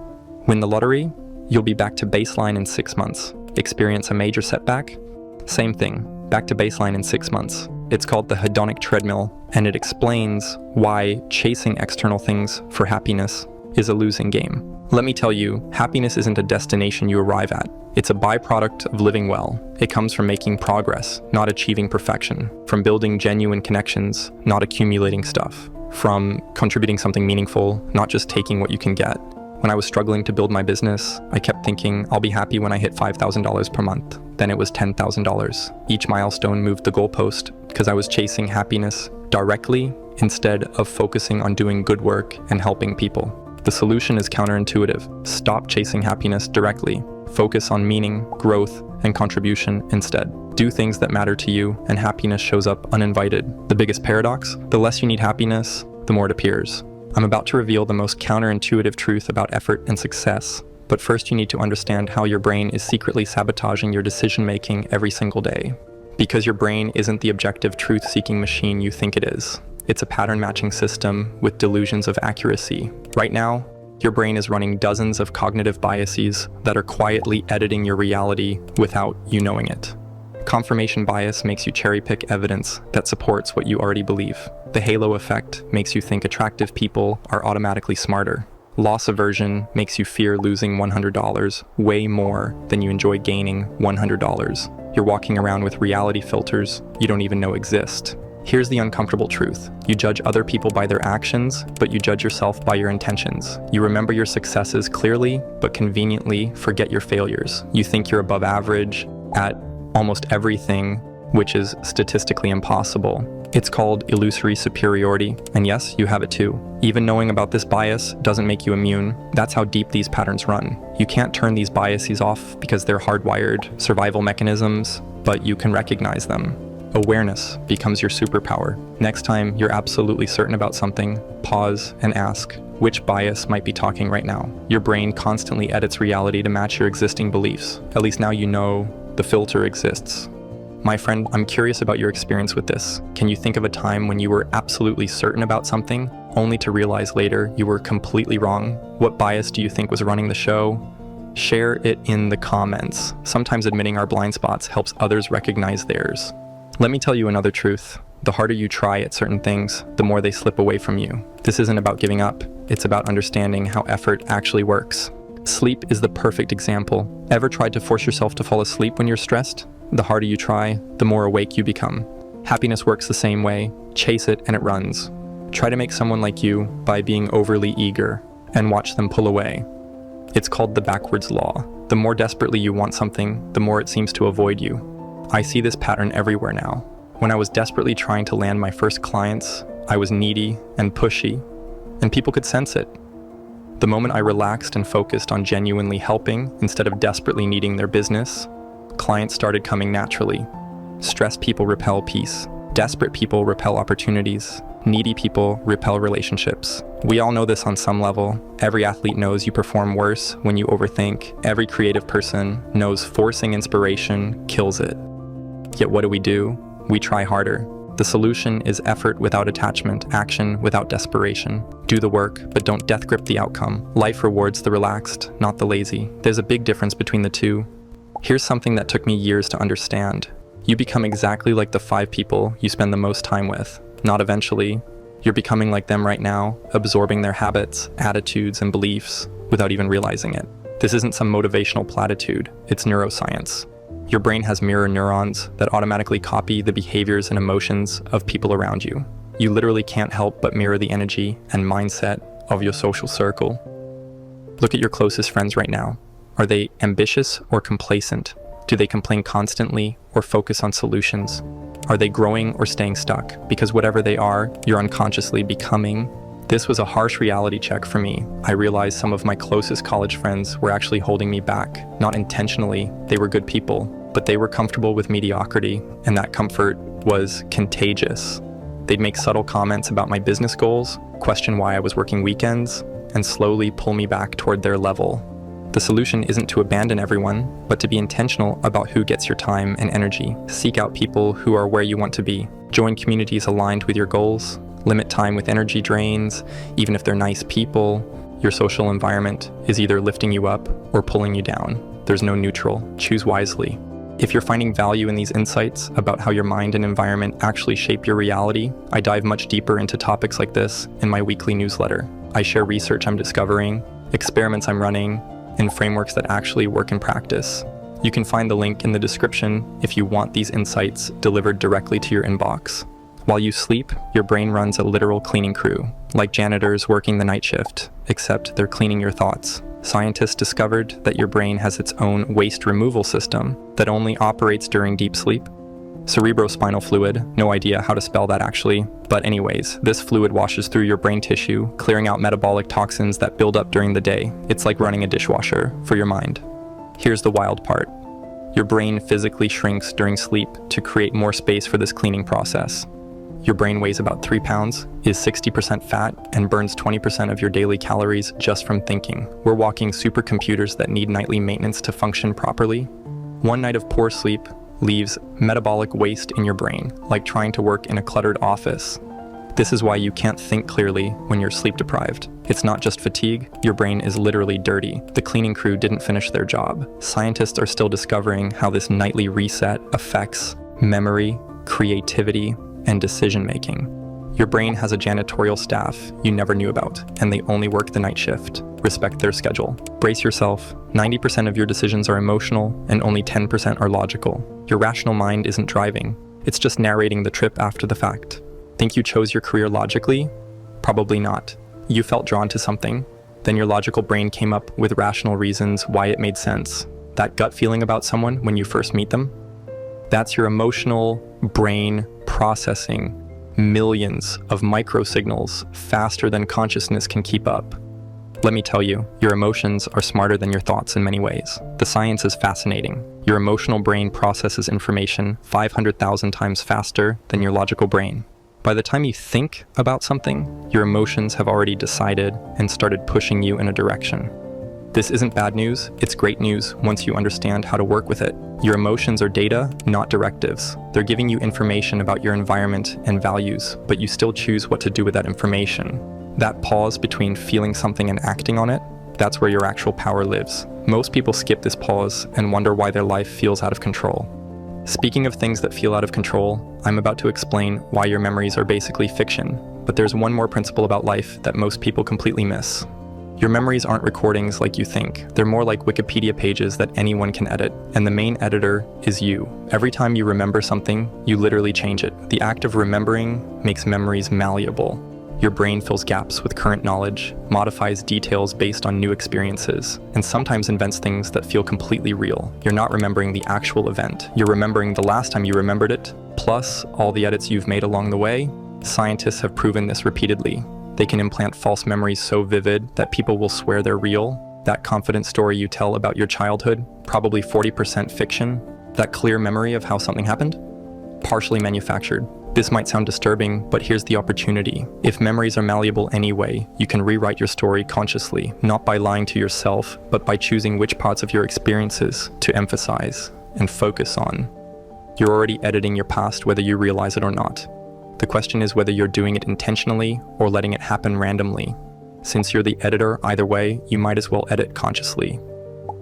Win the lottery, you'll be back to baseline in 6 months. Experience a major setback? Same thing, back to baseline in 6 months. It's called the hedonic treadmill, and it explains why chasing external things for happiness is a losing game. Let me tell you, happiness isn't a destination you arrive at. It's a byproduct of living well. It comes from making progress, not achieving perfection. From building genuine connections, not accumulating stuff. From contributing something meaningful, not just taking what you can get. When I was struggling to build my business, I kept thinking, I'll be happy when I hit $5,000 per month. Then it was $10,000. Each milestone moved the goalpost because I was chasing happiness directly instead of focusing on doing good work and helping people. The solution is counterintuitive. Stop chasing happiness directly. Focus on meaning, growth, and contribution instead. Do things that matter to you, and happiness shows up uninvited. The biggest paradox? The less you need happiness, the more it appears. I'm about to reveal the most counterintuitive truth about effort and success. But first you need to understand how your brain is secretly sabotaging your decision-making every single day. Because your brain isn't the objective truth-seeking machine you think it is. It's a pattern-matching system with delusions of accuracy. Right now, your brain is running dozens of cognitive biases that are quietly editing your reality without you knowing it. Confirmation bias makes you cherry-pick evidence that supports what you already believe. The halo effect makes you think attractive people are automatically smarter. Loss aversion makes you fear losing $100 way more than you enjoy gaining $100. You're walking around with reality filters you don't even know exist. Here's the uncomfortable truth. You judge other people by their actions, but you judge yourself by your intentions. You remember your successes clearly, but conveniently forget your failures. You think you're above average at almost everything, which is statistically impossible. It's called illusory superiority, and yes, you have it too. Even knowing about this bias doesn't make you immune. That's how deep these patterns run. You can't turn these biases off because they're hardwired survival mechanisms, but you can recognize them. Awareness becomes your superpower. Next time you're absolutely certain about something, pause and ask, which bias might be talking right now? Your brain constantly edits reality to match your existing beliefs. At least now you know the filter exists. My friend, I'm curious about your experience with this. Can you think of a time when you were absolutely certain about something, only to realize later you were completely wrong? What bias do you think was running the show? Share it in the comments. Sometimes admitting our blind spots helps others recognize theirs. Let me tell you another truth. The harder you try at certain things, the more they slip away from you. This isn't about giving up. It's about understanding how effort actually works. Sleep is the perfect example. Ever tried to force yourself to fall asleep when you're stressed? The harder you try, the more awake you become. Happiness works the same way. Chase it and it runs. Try to make someone like you by being overly eager and watch them pull away. It's called the backwards law. The more desperately you want something, the more it seems to avoid you. I see this pattern everywhere now. When I was desperately trying to land my first clients, I was needy and pushy, and people could sense it. The moment I relaxed and focused on genuinely helping instead of desperately needing their business, clients started coming naturally. Stressed people repel peace. Desperate people repel opportunities. Needy people repel relationships. We all know this on some level. Every athlete knows you perform worse when you overthink. Every creative person knows forcing inspiration kills it. Yet what do? We try harder. The solution is effort without attachment, action without desperation. Do the work, but don't death grip the outcome. Life rewards the relaxed, not the lazy. There's a big difference between the two. Here's something that took me years to understand. You become exactly like the 5 people you spend the most time with. Not eventually. You're becoming like them right now, absorbing their habits, attitudes, and beliefs without even realizing it. This isn't some motivational platitude, it's neuroscience. Your brain has mirror neurons that automatically copy the behaviors and emotions of people around you. You literally can't help but mirror the energy and mindset of your social circle. Look at your closest friends right now. Are they ambitious or complacent? Do they complain constantly or focus on solutions? Are they growing or staying stuck? Because whatever they are, you're unconsciously becoming. This was a harsh reality check for me. I realized some of my closest college friends were actually holding me back. Not intentionally, they were good people, but they were comfortable with mediocrity, and that comfort was contagious. They'd make subtle comments about my business goals, question why I was working weekends, and slowly pull me back toward their level. The solution isn't to abandon everyone, but to be intentional about who gets your time and energy. Seek out people who are where you want to be. Join communities aligned with your goals. Limit time with energy drains. Even if they're nice people, your social environment is either lifting you up or pulling you down. There's no neutral. Choose wisely. If you're finding value in these insights about how your mind and environment actually shape your reality, I dive much deeper into topics like this in my weekly newsletter. I share research I'm discovering, experiments I'm running, and frameworks that actually work in practice. You can find the link in the description if you want these insights delivered directly to your inbox. While you sleep, your brain runs a literal cleaning crew, like janitors working the night shift, except they're cleaning your thoughts. Scientists discovered that your brain has its own waste removal system that only operates during deep sleep. Cerebrospinal fluid, no idea how to spell that actually, but anyways, this fluid washes through your brain tissue, clearing out metabolic toxins that build up during the day. It's like running a dishwasher for your mind. Here's the wild part. Your brain physically shrinks during sleep to create more space for this cleaning process. Your brain weighs about 3 pounds, is 60% fat, and burns 20% of your daily calories just from thinking. We're walking supercomputers that need nightly maintenance to function properly. One night of poor sleep leaves metabolic waste in your brain, like trying to work in a cluttered office. This is why you can't think clearly when you're sleep deprived. It's not just fatigue, your brain is literally dirty. The cleaning crew didn't finish their job. Scientists are still discovering how this nightly reset affects memory, creativity, and decision-making. Your brain has a janitorial staff you never knew about, and they only work the night shift. Respect their schedule. Brace yourself. 90% of your decisions are emotional, and only 10% are logical. Your rational mind isn't driving. It's just narrating the trip after the fact. Think you chose your career logically? Probably not. You felt drawn to something. Then your logical brain came up with rational reasons why it made sense. That gut feeling about someone when you first meet them? That's your emotional brain processing millions of microsignals faster than consciousness can keep up. Let me tell you, your emotions are smarter than your thoughts in many ways. The science is fascinating. Your emotional brain processes information 500,000 times faster than your logical brain. By the time you think about something, your emotions have already decided and started pushing you in a direction. This isn't bad news, it's great news once you understand how to work with it. Your emotions are data, not directives. They're giving you information about your environment and values, but you still choose what to do with that information. That pause between feeling something and acting on it, that's where your actual power lives. Most people skip this pause and wonder why their life feels out of control. Speaking of things that feel out of control, I'm about to explain why your memories are basically fiction. But there's one more principle about life that most people completely miss. Your memories aren't recordings like you think. They're more like Wikipedia pages that anyone can edit, and the main editor is you. Every time you remember something, you literally change it. The act of remembering makes memories malleable. Your brain fills gaps with current knowledge, modifies details based on new experiences, and sometimes invents things that feel completely real. You're not remembering the actual event. You're remembering the last time you remembered it, plus all the edits you've made along the way. Scientists have proven this repeatedly. They can implant false memories so vivid that people will swear they're real. That confident story you tell about your childhood, probably 40% fiction. That clear memory of how something happened, partially manufactured. This might sound disturbing, but here's the opportunity. If memories are malleable anyway, you can rewrite your story consciously, not by lying to yourself, but by choosing which parts of your experiences to emphasize and focus on. You're already editing your past whether you realize it or not. The question is whether you're doing it intentionally or letting it happen randomly. Since you're the editor either way, you might as well edit consciously.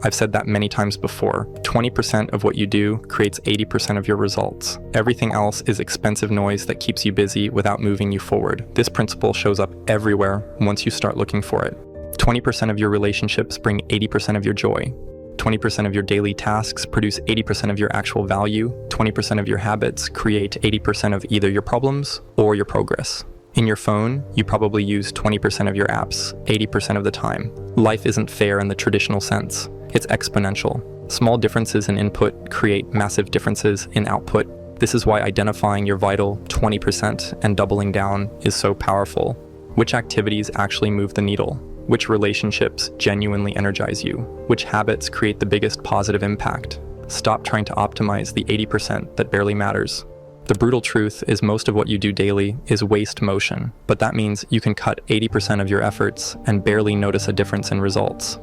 I've said that many times before. 20% of what you do creates 80% of your results. Everything else is expensive noise that keeps you busy without moving you forward. This principle shows up everywhere once you start looking for it. 20% of your relationships bring 80% of your joy. 20% of your daily tasks produce 80% of your actual value. 20% of your habits create 80% of either your problems or your progress. In your phone, you probably use 20% of your apps 80% of the time. Life isn't fair in the traditional sense. It's exponential. Small differences in input create massive differences in output. This is why identifying your vital 20% and doubling down is so powerful. Which activities actually move the needle? Which relationships genuinely energize you? Which habits create the biggest positive impact? Stop trying to optimize the 80% that barely matters. The brutal truth is most of what you do daily is waste motion, but that means you can cut 80% of your efforts and barely notice a difference in results.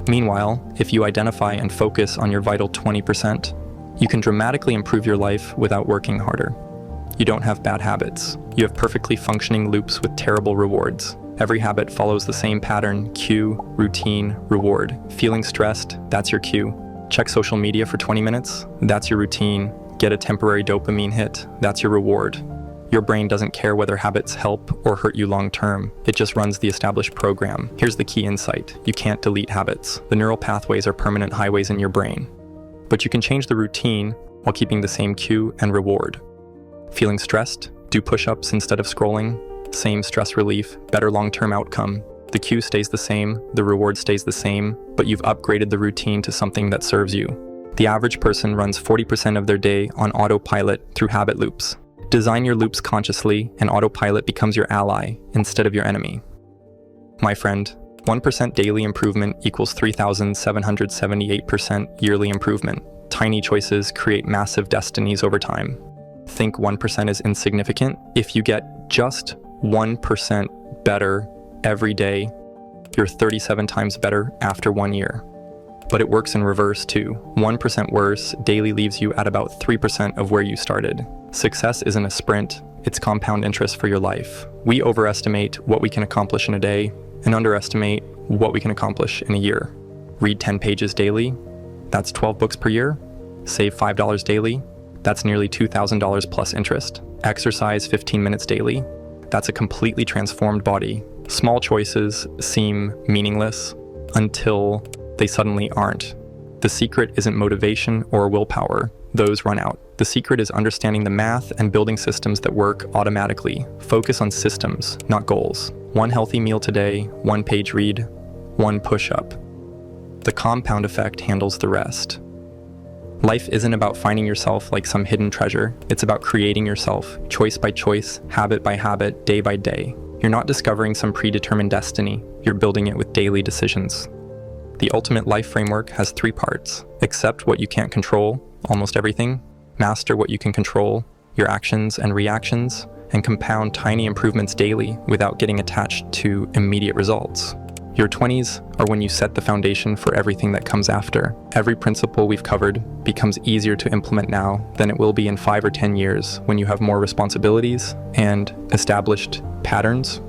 Meanwhile, if you identify and focus on your vital 20%, you can dramatically improve your life without working harder. You don't have bad habits. You have perfectly functioning loops with terrible rewards. Every habit follows the same pattern: cue, routine, reward. Feeling stressed, that's your cue. Check social media for 20 minutes, that's your routine. Get a temporary dopamine hit, that's your reward. Your brain doesn't care whether habits help or hurt you long term. It just runs the established program. Here's the key insight. You can't delete habits. The neural pathways are permanent highways in your brain. But you can change the routine while keeping the same cue and reward. Feeling stressed? Do push-ups instead of scrolling. Same stress relief, better long-term outcome. The cue stays the same, the reward stays the same, but you've upgraded the routine to something that serves you. The average person runs 40% of their day on autopilot through habit loops. Design your loops consciously, and autopilot becomes your ally instead of your enemy. My friend, 1% daily improvement equals 3,778% yearly improvement. Tiny choices create massive destinies over time. Think 1% is insignificant? If you get just 1% better every day, you're 37 times better after 1 year. But it works in reverse too. 1% worse daily leaves you at about 3% of where you started. Success isn't a sprint, it's compound interest for your life. We overestimate what we can accomplish in a day and underestimate what we can accomplish in a year. Read 10 pages daily, that's 12 books per year. Save $5 daily, that's nearly $2,000 plus interest. Exercise 15 minutes daily, that's a completely transformed body. Small choices seem meaningless until they suddenly aren't. The secret isn't motivation or willpower. Those run out. The secret is understanding the math and building systems that work automatically. Focus on systems, not goals. 1 healthy meal today, 1 page read, 1 push-up. The compound effect handles the rest. Life isn't about finding yourself like some hidden treasure. It's about creating yourself, choice by choice, habit by habit, day by day. You're not discovering some predetermined destiny. You're building it with daily decisions. The ultimate life framework has 3 parts. Accept what you can't control, almost everything. Master what you can control, your actions and reactions. And compound tiny improvements daily without getting attached to immediate results. Your 20s are when you set the foundation for everything that comes after. Every principle we've covered becomes easier to implement now than it will be in 5 or 10 years when you have more responsibilities and established patterns.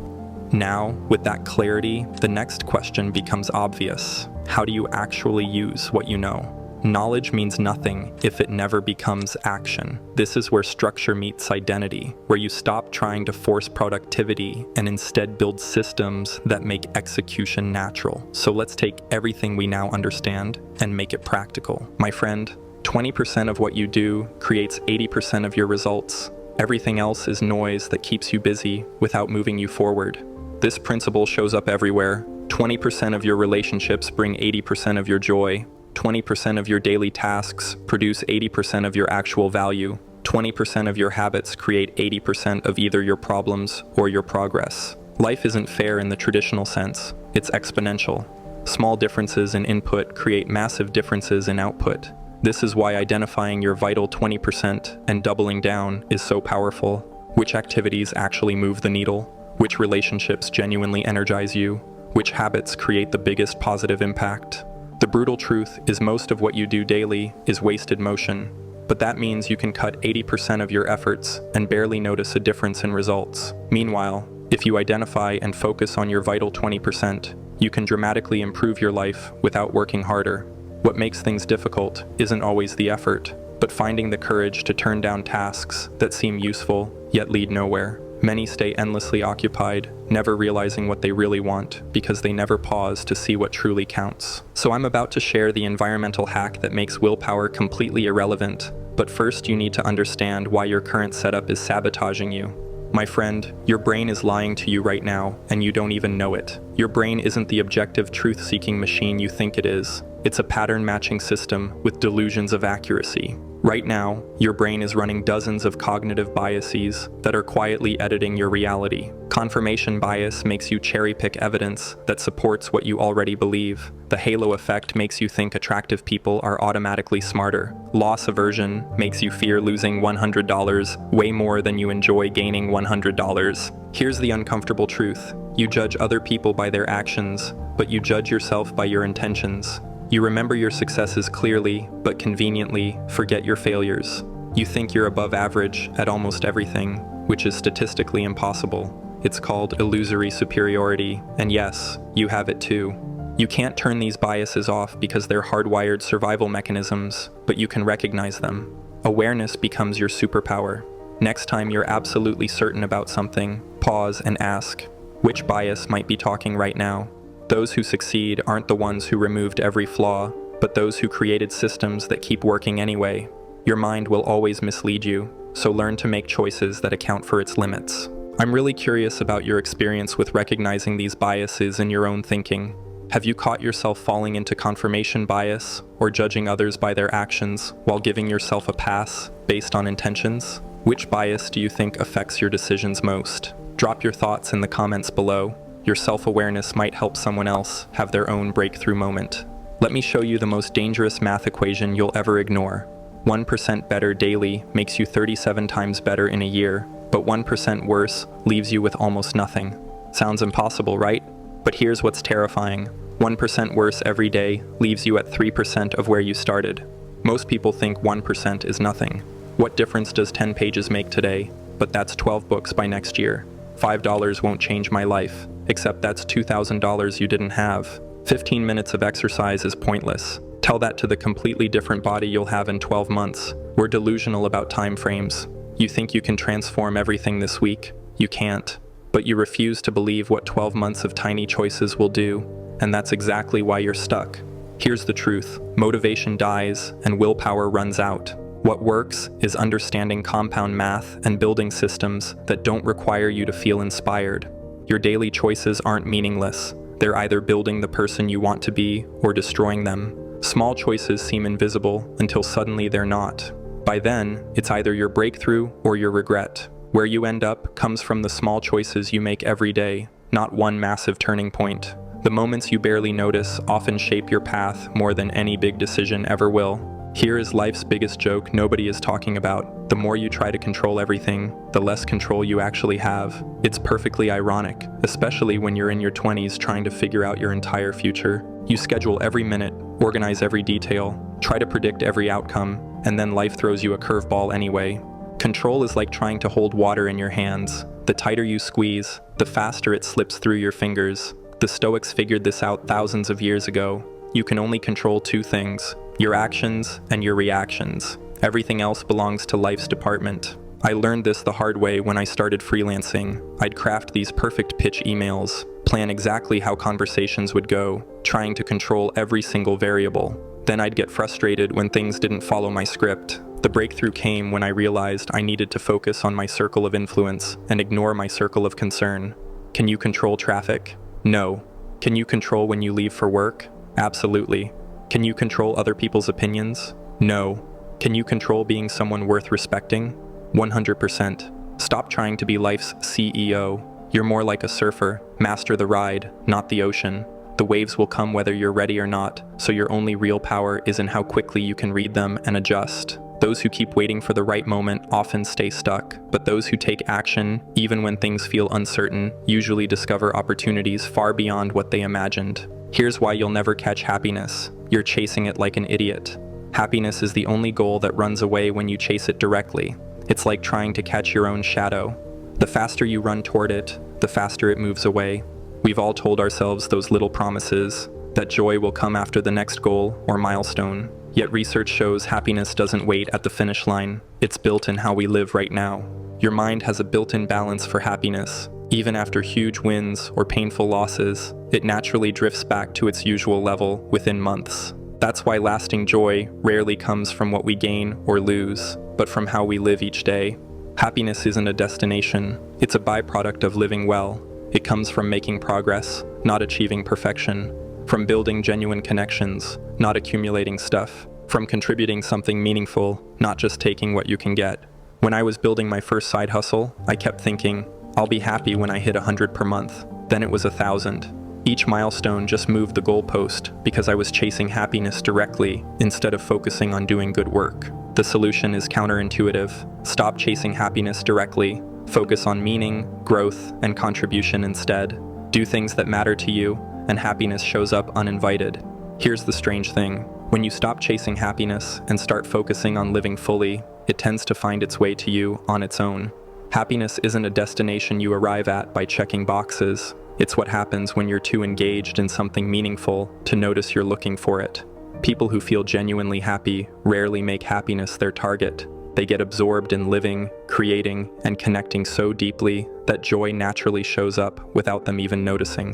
Now, with that clarity, the next question becomes obvious. How do you actually use what you know? Knowledge means nothing if it never becomes action. This is where structure meets identity, where you stop trying to force productivity and instead build systems that make execution natural. So let's take everything we now understand and make it practical. My friend, 20% of what you do creates 80% of your results. Everything else is noise that keeps you busy without moving you forward. This principle shows up everywhere. 20% of your relationships bring 80% of your joy. 20% of your daily tasks produce 80% of your actual value. 20% of your habits create 80% of either your problems or your progress. Life isn't fair in the traditional sense. It's exponential. Small differences in input create massive differences in output. This is why identifying your vital 20% and doubling down is so powerful. Which activities actually move the needle? Which relationships genuinely energize you? Which habits create the biggest positive impact? The brutal truth is most of what you do daily is wasted motion, but that means you can cut 80% of your efforts and barely notice a difference in results. Meanwhile, if you identify and focus on your vital 20%, you can dramatically improve your life without working harder. What makes things difficult isn't always the effort, but finding the courage to turn down tasks that seem useful yet lead nowhere. Many stay endlessly occupied, never realizing what they really want because they never pause to see what truly counts. So I'm about to share the environmental hack that makes willpower completely irrelevant. But first you need to understand why your current setup is sabotaging you. My friend, your brain is lying to you right now, and you don't even know it. Your brain isn't the objective truth-seeking machine you think it is. It's a pattern-matching system with delusions of accuracy. Right now, your brain is running dozens of cognitive biases that are quietly editing your reality. Confirmation bias makes you cherry-pick evidence that supports what you already believe. The halo effect makes you think attractive people are automatically smarter. Loss aversion makes you fear losing $100 way more than you enjoy gaining $100. Here's the uncomfortable truth. You judge other people by their actions, but you judge yourself by your intentions. You remember your successes clearly, but conveniently forget your failures. You think you're above average at almost everything, which is statistically impossible. It's called illusory superiority, and yes, you have it too. You can't turn these biases off because they're hardwired survival mechanisms, but you can recognize them. Awareness becomes your superpower. Next time you're absolutely certain about something, pause and ask, which bias might be talking right now? Those who succeed aren't the ones who removed every flaw, but those who created systems that keep working anyway. Your mind will always mislead you, so learn to make choices that account for its limits. I'm really curious about your experience with recognizing these biases in your own thinking. Have you caught yourself falling into confirmation bias or judging others by their actions while giving yourself a pass based on intentions? Which bias do you think affects your decisions most? Drop your thoughts in the comments below. Your self-awareness might help someone else have their own breakthrough moment. Let me show you the most dangerous math equation you'll ever ignore. 1% better daily makes you 37 times better in a year, but 1% worse leaves you with almost nothing. Sounds impossible, right? But here's what's terrifying. 1% worse every day leaves you at 3% of where you started. Most people think 1% is nothing. What difference does 10 pages make today? But that's 12 books by next year. $5 won't change my life, except that's $2,000 you didn't have. 15 minutes of exercise is pointless. Tell that to the completely different body you'll have in 12 months. We're delusional about time frames. You think you can transform everything this week? You can't. But you refuse to believe what 12 months of tiny choices will do, and that's exactly why you're stuck. Here's the truth. Motivation dies and willpower runs out. What works is understanding compound math and building systems that don't require you to feel inspired. Your daily choices aren't meaningless. They're either building the person you want to be or destroying them. Small choices seem invisible until suddenly they're not. By then, it's either your breakthrough or your regret. Where you end up comes from the small choices you make every day, not one massive turning point. The moments you barely notice often shape your path more than any big decision ever will. Here is life's biggest joke nobody is talking about. The more you try to control everything, the less control you actually have. It's perfectly ironic, especially when you're in your 20s trying to figure out your entire future. You schedule every minute, organize every detail, try to predict every outcome, and then life throws you a curveball anyway. Control is like trying to hold water in your hands. The tighter you squeeze, the faster it slips through your fingers. The Stoics figured this out thousands of years ago. You can only control two things: your actions and your reactions. Everything else belongs to life's department. I learned this the hard way when I started freelancing. I'd craft these perfect pitch emails, plan exactly how conversations would go, trying to control every single variable. Then I'd get frustrated when things didn't follow my script. The breakthrough came when I realized I needed to focus on my circle of influence and ignore my circle of concern. Can you control traffic? No. Can you control when you leave for work? Absolutely. Can you control other people's opinions? No. Can you control being someone worth respecting? 100%. Stop trying to be life's CEO. You're more like a surfer. Master the ride, not the ocean. The waves will come whether you're ready or not, so your only real power is in how quickly you can read them and adjust. Those who keep waiting for the right moment often stay stuck, but those who take action, even when things feel uncertain, usually discover opportunities far beyond what they imagined. Here's why you'll never catch happiness. You're chasing it like an idiot. Happiness is the only goal that runs away when you chase it directly. It's like trying to catch your own shadow. The faster you run toward it, the faster it moves away. We've all told ourselves those little promises, that joy will come after the next goal or milestone. Yet research shows happiness doesn't wait at the finish line. It's built in how we live right now. Your mind has a built-in balance for happiness. Even after huge wins or painful losses, it naturally drifts back to its usual level within months. That's why lasting joy rarely comes from what we gain or lose, but from how we live each day. Happiness isn't a destination. It's a byproduct of living well. It comes from making progress, not achieving perfection. From building genuine connections, not accumulating stuff. From contributing something meaningful, not just taking what you can get. When I was building my first side hustle, I kept thinking, I'll be happy when I hit 100 per month. Then it was 1,000. Each milestone just moved the goalpost because I was chasing happiness directly instead of focusing on doing good work. The solution is counterintuitive. Stop chasing happiness directly. Focus on meaning, growth, and contribution instead. Do things that matter to you, and happiness shows up uninvited. Here's the strange thing. When you stop chasing happiness and start focusing on living fully, it tends to find its way to you on its own. Happiness isn't a destination you arrive at by checking boxes. It's what happens when you're too engaged in something meaningful to notice you're looking for it. People who feel genuinely happy rarely make happiness their target. They get absorbed in living, creating, and connecting so deeply that joy naturally shows up without them even noticing.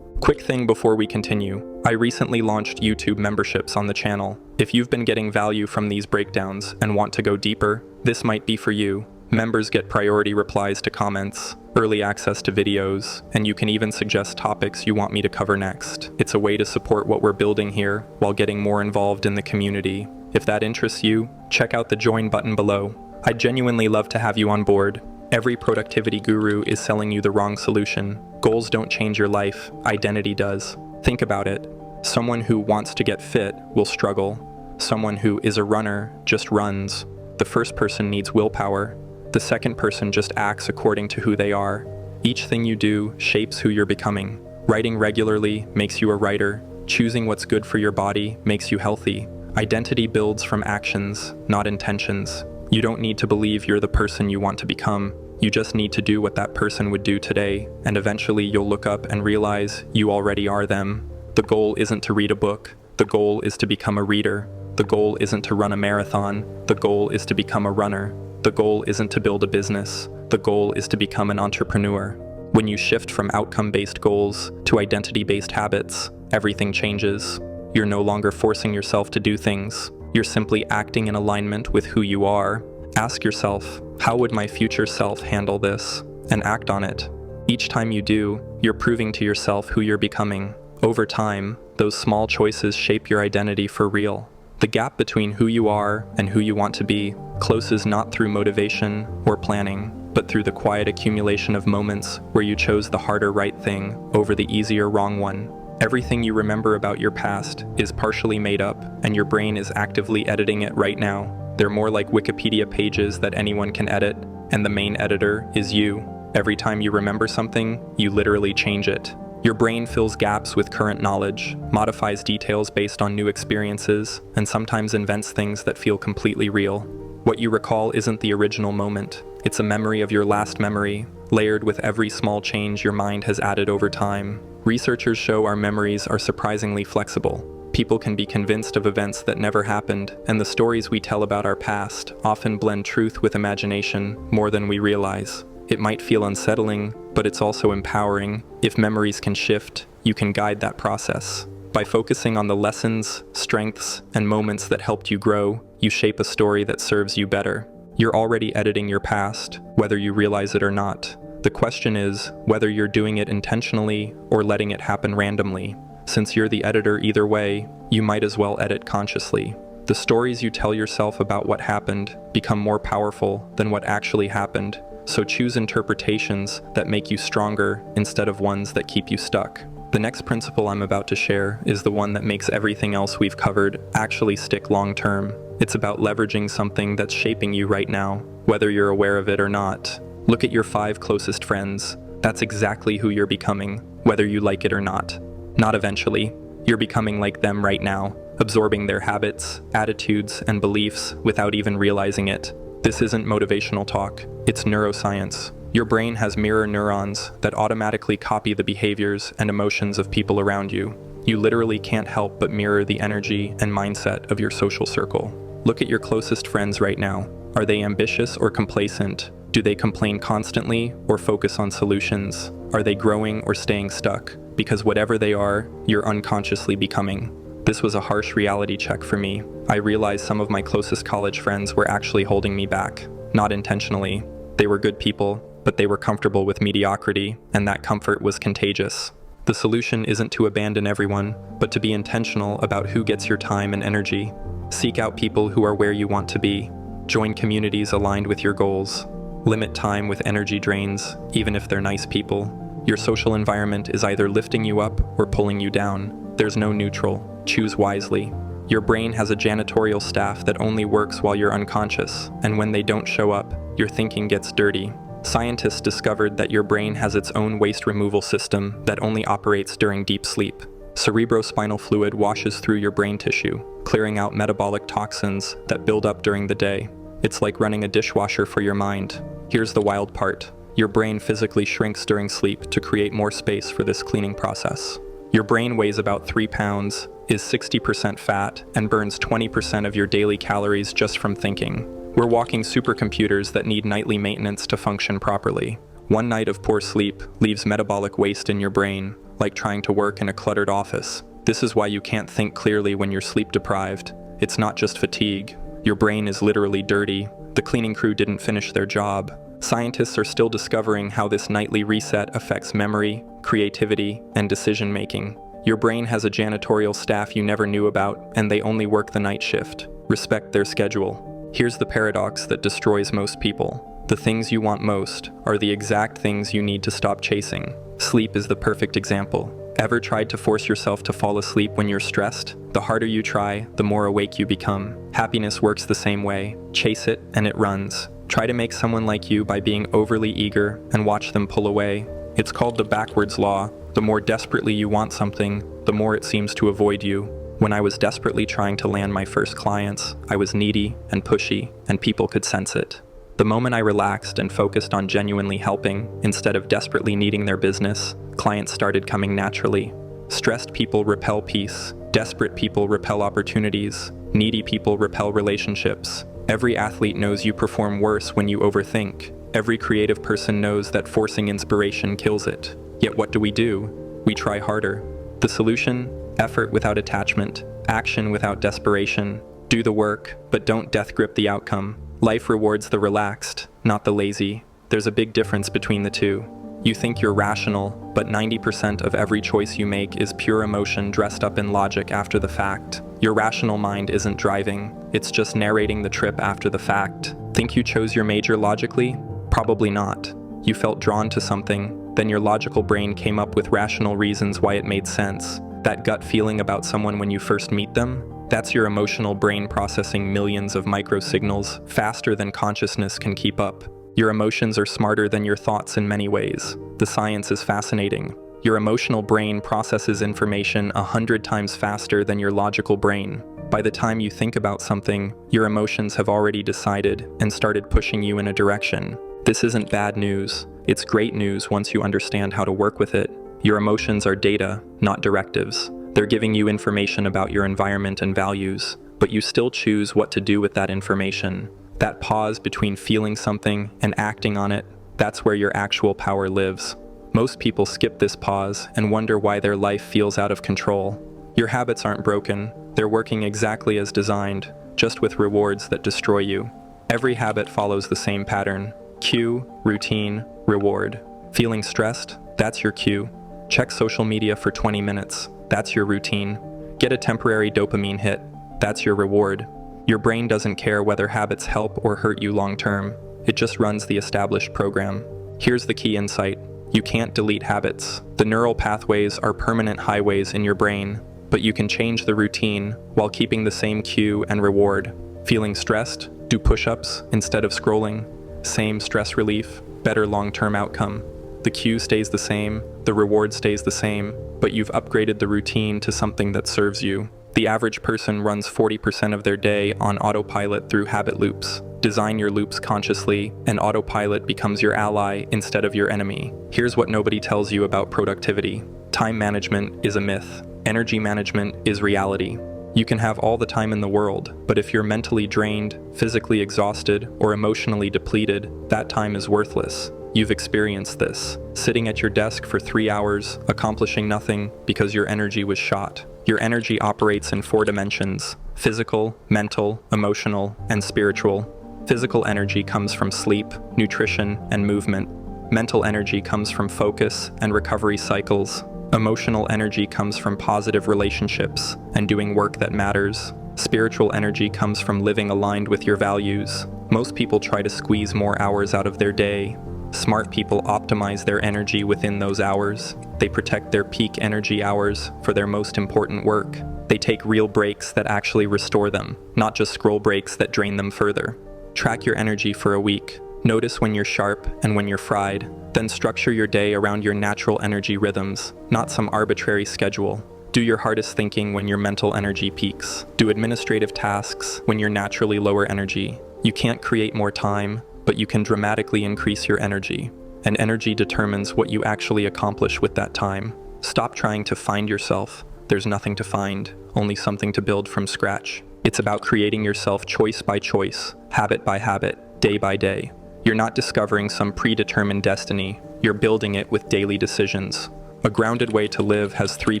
Quick thing before we continue, I recently launched YouTube memberships on the channel. If you've been getting value from these breakdowns and want to go deeper, this might be for you. Members get priority replies to comments, early access to videos, and you can even suggest topics you want me to cover next. It's a way to support what we're building here while getting more involved in the community. If that interests you, check out the join button below. I'd genuinely love to have you on board. Every productivity guru is selling you the wrong solution. Goals don't change your life, identity does. Think about it. Someone who wants to get fit will struggle. Someone who is a runner just runs. The first person needs willpower. The second person just acts according to who they are. Each thing you do shapes who you're becoming. Writing regularly makes you a writer. Choosing what's good for your body makes you healthy. Identity builds from actions, not intentions. You don't need to believe you're the person you want to become. You just need to do what that person would do today, and eventually you'll look up and realize you already are them. The goal isn't to read a book. The goal is to become a reader. The goal isn't to run a marathon. The goal is to become a runner. The goal isn't to build a business. The goal is to become an entrepreneur. When you shift from outcome-based goals to identity-based habits, everything changes. You're no longer forcing yourself to do things. You're simply acting in alignment with who you are. Ask yourself, how would my future self handle this? And act on it. Each time you do, you're proving to yourself who you're becoming. Over time, those small choices shape your identity for real. The gap between who you are and who you want to be closes not through motivation or planning, but through the quiet accumulation of moments where you chose the harder right thing over the easier wrong one. Everything you remember about your past is partially made up, and your brain is actively editing it right now. They're more like Wikipedia pages that anyone can edit, and the main editor is you. Every time you remember something, you literally change it. Your brain fills gaps with current knowledge, modifies details based on new experiences, and sometimes invents things that feel completely real. What you recall isn't the original moment. It's a memory of your last memory, layered with every small change your mind has added over time. Researchers show our memories are surprisingly flexible. People can be convinced of events that never happened, and the stories we tell about our past often blend truth with imagination more than we realize. It might feel unsettling, but it's also empowering. If memories can shift, you can guide that process. By focusing on the lessons, strengths, and moments that helped you grow, you shape a story that serves you better. You're already editing your past, whether you realize it or not. The question is whether you're doing it intentionally or letting it happen randomly. Since you're the editor either way, you might as well edit consciously. The stories you tell yourself about what happened become more powerful than what actually happened, so choose interpretations that make you stronger instead of ones that keep you stuck. The next principle I'm about to share is the one that makes everything else we've covered actually stick long term. It's about leveraging something that's shaping you right now, whether you're aware of it or not. Look at your 5 closest friends. That's exactly who you're becoming, whether you like it or not. Not eventually. You're becoming like them right now, absorbing their habits, attitudes, and beliefs without even realizing it. This isn't motivational talk, it's neuroscience. Your brain has mirror neurons that automatically copy the behaviors and emotions of people around you. You literally can't help but mirror the energy and mindset of your social circle. Look at your closest friends right now. Are they ambitious or complacent? Do they complain constantly or focus on solutions? Are they growing or staying stuck? Because whatever they are, you're unconsciously becoming. This was a harsh reality check for me. I realized some of my closest college friends were actually holding me back. Not intentionally. They were good people, but they were comfortable with mediocrity, and that comfort was contagious. The solution isn't to abandon everyone, but to be intentional about who gets your time and energy. Seek out people who are where you want to be. Join communities aligned with your goals. Limit time with energy drains, even if they're nice people. Your social environment is either lifting you up or pulling you down. There's no neutral. Choose wisely. Your brain has a janitorial staff that only works while you're unconscious, and when they don't show up, your thinking gets dirty. Scientists discovered that your brain has its own waste removal system that only operates during deep sleep. Cerebrospinal fluid washes through your brain tissue, clearing out metabolic toxins that build up during the day. It's like running a dishwasher for your mind. Here's the wild part. Your brain physically shrinks during sleep to create more space for this cleaning process. Your brain weighs about 3 pounds, is 60% fat, and burns 20% of your daily calories just from thinking. We're walking supercomputers that need nightly maintenance to function properly. One night of poor sleep leaves metabolic waste in your brain, like trying to work in a cluttered office. This is why you can't think clearly when you're sleep deprived. It's not just fatigue. Your brain is literally dirty. The cleaning crew didn't finish their job. Scientists are still discovering how this nightly reset affects memory, creativity, and decision-making. Your brain has a janitorial staff you never knew about, and they only work the night shift. Respect their schedule. Here's the paradox that destroys most people. The things you want most are the exact things you need to stop chasing. Sleep is the perfect example. Ever tried to force yourself to fall asleep when you're stressed? The harder you try, the more awake you become. Happiness works the same way. Chase it, and it runs. Try to make someone like you by being overly eager and watch them pull away. It's called the backwards law. The more desperately you want something, the more it seems to avoid you. When I was desperately trying to land my first clients, I was needy and pushy, and people could sense it. The moment I relaxed and focused on genuinely helping, instead of desperately needing their business, clients started coming naturally. Stressed people repel peace. Desperate people repel opportunities. Needy people repel relationships. Every athlete knows you perform worse when you overthink. Every creative person knows that forcing inspiration kills it. Yet what do? We try harder. The solution? Effort without attachment. Action without desperation. Do the work, but don't death grip the outcome. Life rewards the relaxed, not the lazy. There's a big difference between the two. You think you're rational, but 90% of every choice you make is pure emotion dressed up in logic after the fact. Your rational mind isn't driving, it's just narrating the trip after the fact. Think you chose your major logically? Probably not. You felt drawn to something, then your logical brain came up with rational reasons why it made sense. That gut feeling about someone when you first meet them? That's your emotional brain processing millions of microsignals faster than consciousness can keep up. Your emotions are smarter than your thoughts in many ways. The science is fascinating. Your emotional brain processes information 100 times faster than your logical brain. By the time you think about something, your emotions have already decided and started pushing you in a direction. This isn't bad news. It's great news once you understand how to work with it. Your emotions are data, not directives. They're giving you information about your environment and values, but you still choose what to do with that information. That pause between feeling something and acting on it, that's where your actual power lives. Most people skip this pause and wonder why their life feels out of control. Your habits aren't broken, they're working exactly as designed. just with rewards that destroy you. Every habit follows the same pattern. Cue, routine, reward. Feeling stressed? That's your cue. Check social media for 20 minutes. That's your routine. Get a temporary dopamine hit. That's your reward. Your brain doesn't care whether habits help or hurt you long term. It just runs the established program. Here's the key insight. You can't delete habits. The neural pathways are permanent highways in your brain, but you can change the routine while keeping the same cue and reward. Feeling stressed? Do push-ups instead of scrolling. Same stress relief, better long-term outcome. The cue stays the same, the reward stays the same, but you've upgraded the routine to something that serves you. The average person runs 40% of their day on autopilot through habit loops. Design your loops consciously, and autopilot becomes your ally instead of your enemy. Here's what nobody tells you about productivity. Time management is a myth. Energy management is reality. You can have all the time in the world, but if you're mentally drained, physically exhausted, or emotionally depleted, that time is worthless. You've experienced this. Sitting at your desk for 3 hours, accomplishing nothing because your energy was shot. Your energy operates in 4 dimensions: physical, mental, emotional, and spiritual. Physical energy comes from sleep, nutrition, and movement. Mental energy comes from focus and recovery cycles. Emotional energy comes from positive relationships and doing work that matters. Spiritual energy comes from living aligned with your values. Most people try to squeeze more hours out of their day. Smart people optimize their energy within those hours. They protect their peak energy hours for their most important work. They take real breaks that actually restore them, not just scroll breaks that drain them further. Track your energy for a week. Notice when you're sharp and when you're fried. Then structure your day around your natural energy rhythms, not some arbitrary schedule. Do your hardest thinking when your mental energy peaks. Do administrative tasks when you're naturally lower energy. You can't create more time, but you can dramatically increase your energy. And energy determines what you actually accomplish with that time. Stop trying to find yourself. There's nothing to find, only something to build from scratch. It's about creating yourself choice by choice, habit by habit, day by day. You're not discovering some predetermined destiny. You're building it with daily decisions. A grounded way to live has 3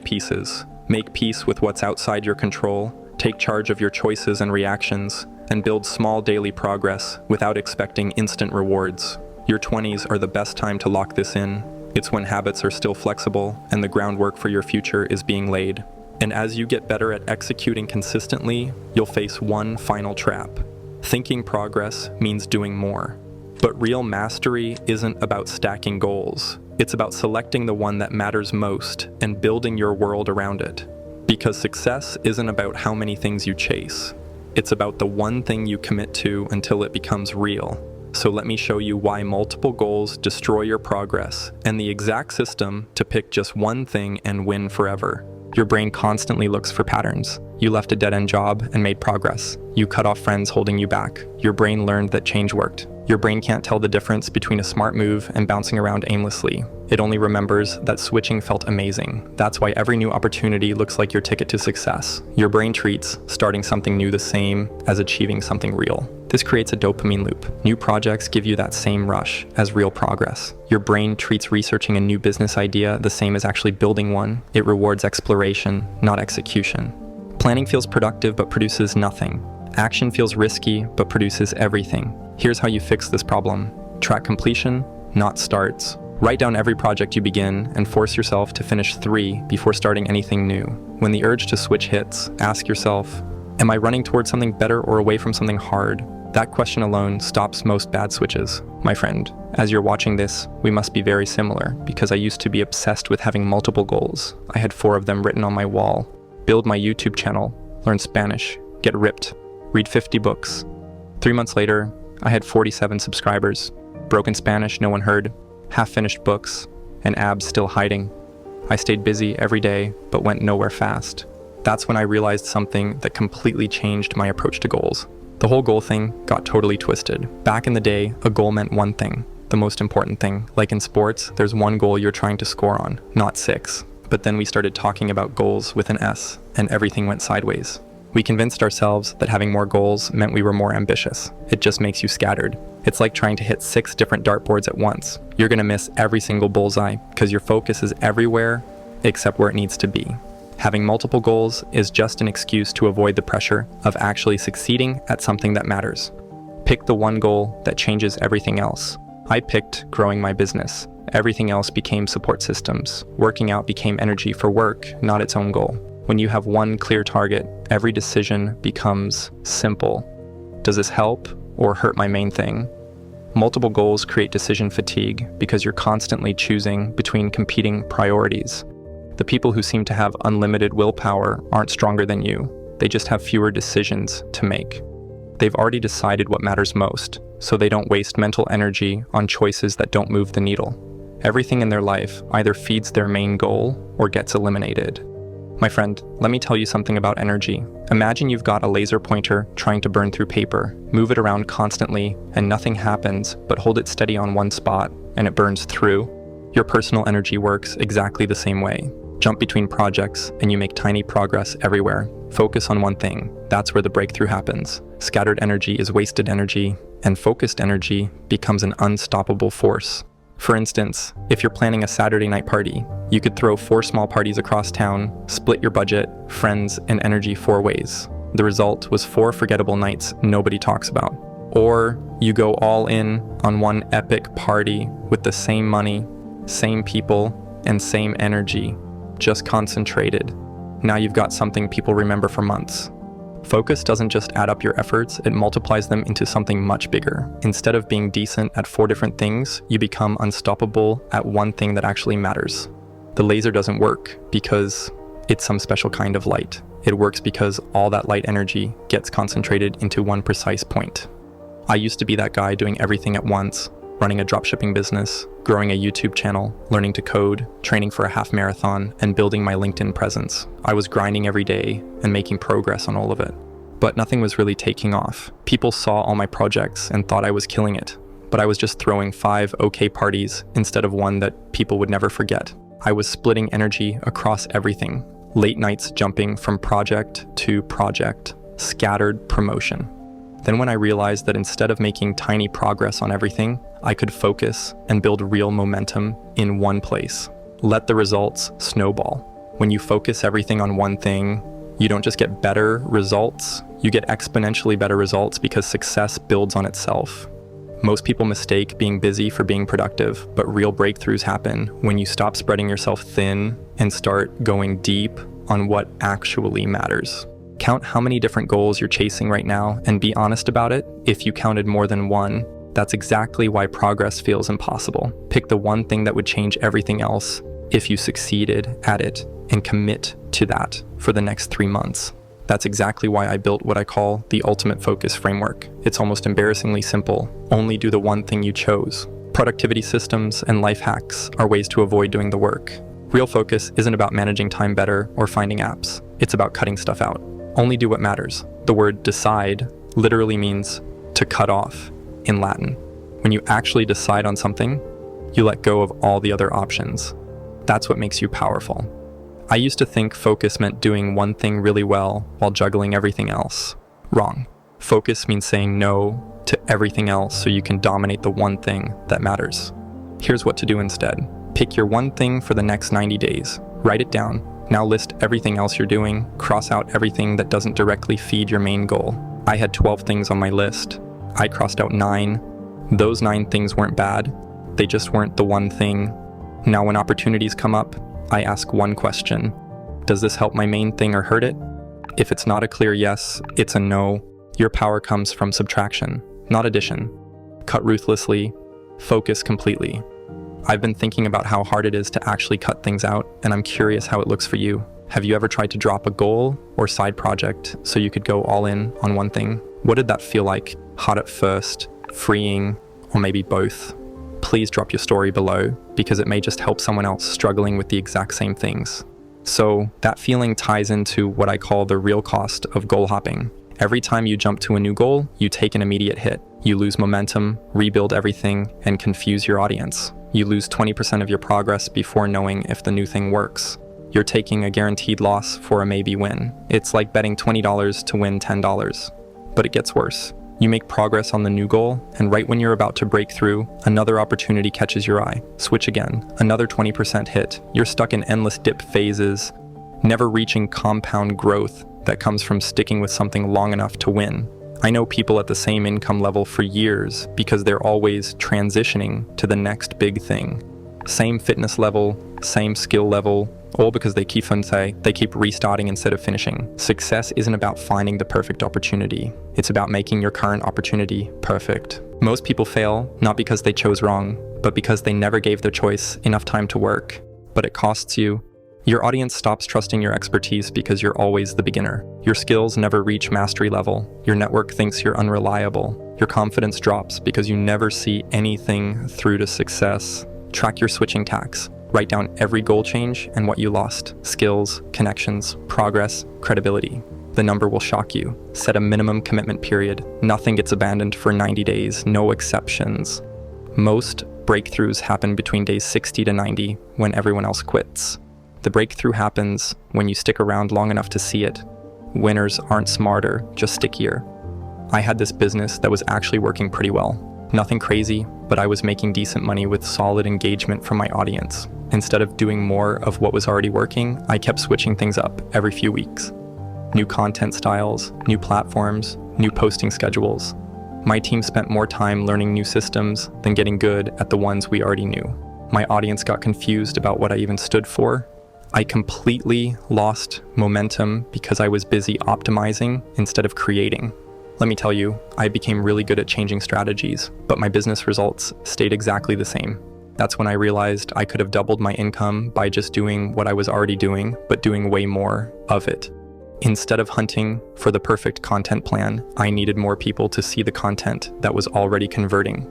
pieces. Make peace with what's outside your control, take charge of your choices and reactions, and build small daily progress without expecting instant rewards. Your 20s are the best time to lock this in. It's when habits are still flexible and the groundwork for your future is being laid. And as you get better at executing consistently, you'll face one final trap. Thinking progress means doing more. But real mastery isn't about stacking goals. It's about selecting the one that matters most and building your world around it. Because success isn't about how many things you chase. It's about the one thing you commit to until it becomes real. So let me show you why multiple goals destroy your progress and the exact system to pick just one thing and win forever. Your brain constantly looks for patterns. You left a dead-end job and made progress. You cut off friends holding you back. Your brain learned that change worked. Your brain can't tell the difference between a smart move and bouncing around aimlessly. It only remembers that switching felt amazing. That's why every new opportunity looks like your ticket to success. Your brain treats starting something new the same as achieving something real. This creates a dopamine loop. New projects give you that same rush as real progress. Your brain treats researching a new business idea the same as actually building one. It rewards exploration, not execution. Planning feels productive but produces nothing. Action feels risky but produces everything. Here's how you fix this problem. Track completion, not starts. Write down every project you begin and force yourself to finish 3 before starting anything new. When the urge to switch hits, ask yourself, am I running towards something better or away from something hard? That question alone stops most bad switches. My friend, as you're watching this, we must be very similar because I used to be obsessed with having multiple goals. I had 4 of them written on my wall. Build my YouTube channel, learn Spanish, get ripped, read 50 books. 3 months later, I had 47 subscribers, broken Spanish no one heard, half-finished books, and abs still hiding. I stayed busy every day, but went nowhere fast. That's when I realized something that completely changed my approach to goals. The whole goal thing got totally twisted. Back in the day, a goal meant one thing, the most important thing. Like in sports, there's one goal you're trying to score on, not 6. But then we started talking about goals with an S, and everything went sideways. We convinced ourselves that having more goals meant we were more ambitious. It just makes you scattered. It's like trying to hit 6 different dartboards at once. You're gonna miss every single bullseye because your focus is everywhere except where it needs to be. Having multiple goals is just an excuse to avoid the pressure of actually succeeding at something that matters. Pick the one goal that changes everything else. I picked growing my business. Everything else became support systems. Working out became energy for work, not its own goal. When you have one clear target, every decision becomes simple. Does this help or hurt my main thing? Multiple goals create decision fatigue because you're constantly choosing between competing priorities. The people who seem to have unlimited willpower aren't stronger than you. They just have fewer decisions to make. They've already decided what matters most, so they don't waste mental energy on choices that don't move the needle. Everything in their life either feeds their main goal or gets eliminated. My friend, let me tell you something about energy. Imagine you've got a laser pointer trying to burn through paper. Move it around constantly and nothing happens, but hold it steady on one spot and it burns through. Your personal energy works exactly the same way. Jump between projects and you make tiny progress everywhere. Focus on one thing. That's where the breakthrough happens. Scattered energy is wasted energy, and focused energy becomes an unstoppable force. For instance, if you're planning a Saturday night party, you could throw 4 small parties across town, split your budget, friends, and energy 4 ways. The result was 4 forgettable nights nobody talks about. Or you go all in on one epic party with the same money, same people, and same energy, just concentrated. Now you've got something people remember for months. Focus doesn't just add up your efforts, it multiplies them into something much bigger. Instead of being decent at 4 different things, you become unstoppable at one thing that actually matters. The laser doesn't work because it's some special kind of light. It works because all that light energy gets concentrated into one precise point. I used to be that guy doing everything at once, running a dropshipping business, growing a YouTube channel, learning to code, training for a half marathon, and building my LinkedIn presence. I was grinding every day and making progress on all of it. But nothing was really taking off. People saw all my projects and thought I was killing it, but I was just throwing 5 okay parties instead of one that people would never forget. I was splitting energy across everything. Late nights jumping from project to project, scattered promotion. Then when I realized that instead of making tiny progress on everything, I could focus and build real momentum in one place. Let the results snowball. When you focus everything on one thing, you don't just get better results, you get exponentially better results because success builds on itself. Most people mistake being busy for being productive, but real breakthroughs happen when you stop spreading yourself thin and start going deep on what actually matters. Count how many different goals you're chasing right now and be honest about it. If you counted more than one, that's exactly why progress feels impossible. Pick the one thing that would change everything else if you succeeded at it and commit to that for the next 3 months. That's exactly why I built what I call the ultimate focus framework. It's almost embarrassingly simple. Only do the one thing you chose. Productivity systems and life hacks are ways to avoid doing the work. Real focus isn't about managing time better or finding apps. It's about cutting stuff out. Only do what matters. The word decide literally means to cut off in Latin. When you actually decide on something, you let go of all the other options. That's what makes you powerful. I used to think focus meant doing one thing really well while juggling everything else. Wrong. Focus means saying no to everything else so you can dominate the one thing that matters. Here's what to do instead. Pick your one thing for the next 90 days. Write it down. Now list everything else you're doing. Cross out everything that doesn't directly feed your main goal. I had 12 things on my list. I crossed out 9. Those 9 things weren't bad. They just weren't the one thing. Now when opportunities come up, I ask one question. Does this help my main thing or hurt it? If it's not a clear yes, it's a no. Your power comes from subtraction, not addition. Cut ruthlessly, focus completely. I've been thinking about how hard it is to actually cut things out, and I'm curious how it looks for you. Have you ever tried to drop a goal or side project so you could go all in on one thing? What did that feel like? Hard at first, freeing, or maybe both? Please drop your story below, because it may just help someone else struggling with the exact same things. So that feeling ties into what I call the real cost of goal hopping. Every time you jump to a new goal, you take an immediate hit. You lose momentum, rebuild everything, and confuse your audience. You lose 20% of your progress before knowing if the new thing works. You're taking a guaranteed loss for a maybe win. It's like betting $20 to win $10. But it gets worse. You make progress on the new goal, and right when you're about to break through, another opportunity catches your eye. Switch again. Another 20% hit. You're stuck in endless dip phases, never reaching compound growth that comes from sticking with something long enough to win. I know people at the same income level for years because they're always transitioning to the next big thing. Same fitness level, same skill level, all because they keep restarting instead of finishing. Success isn't about finding the perfect opportunity. It's about making your current opportunity perfect. Most people fail not because they chose wrong, but because they never gave their choice enough time to work. But it costs you. Your audience stops trusting your expertise because you're always the beginner. Your skills never reach mastery level. Your network thinks you're unreliable. Your confidence drops because you never see anything through to success. Track your switching tacks. Write down every goal change and what you lost. Skills, connections, progress, credibility. The number will shock you. Set a minimum commitment period. Nothing gets abandoned for 90 days, no exceptions. Most breakthroughs happen between days 60 to 90 when everyone else quits. The breakthrough happens when you stick around long enough to see it. Winners aren't smarter, just stickier. I had this business that was actually working pretty well. Nothing crazy, but I was making decent money with solid engagement from my audience. Instead of doing more of what was already working, I kept switching things up every few weeks. New content styles, new platforms, new posting schedules. My team spent more time learning new systems than getting good at the ones we already knew. My audience got confused about what I even stood for. I completely lost momentum because I was busy optimizing instead of creating. Let me tell you, I became really good at changing strategies, but my business results stayed exactly the same. That's when I realized I could have doubled my income by just doing what I was already doing, but doing way more of it. Instead of hunting for the perfect content plan, I needed more people to see the content that was already converting.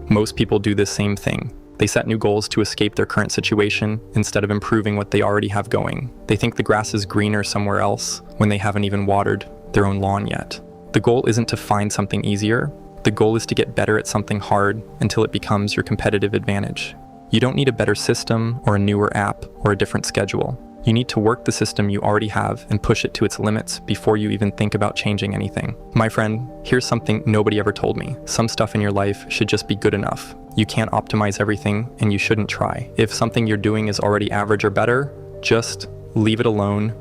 Most people do this same thing. They set new goals to escape their current situation instead of improving what they already have going. They think the grass is greener somewhere else when they haven't even watered their own lawn yet. The goal isn't to find something easier. The goal is to get better at something hard until it becomes your competitive advantage. You don't need a better system or a newer app or a different schedule. You need to work the system you already have and push it to its limits before you even think about changing anything. My friend, here's something nobody ever told me. Some stuff in your life should just be good enough. You can't optimize everything, and you shouldn't try. If something you're doing is already average or better, just leave it alone.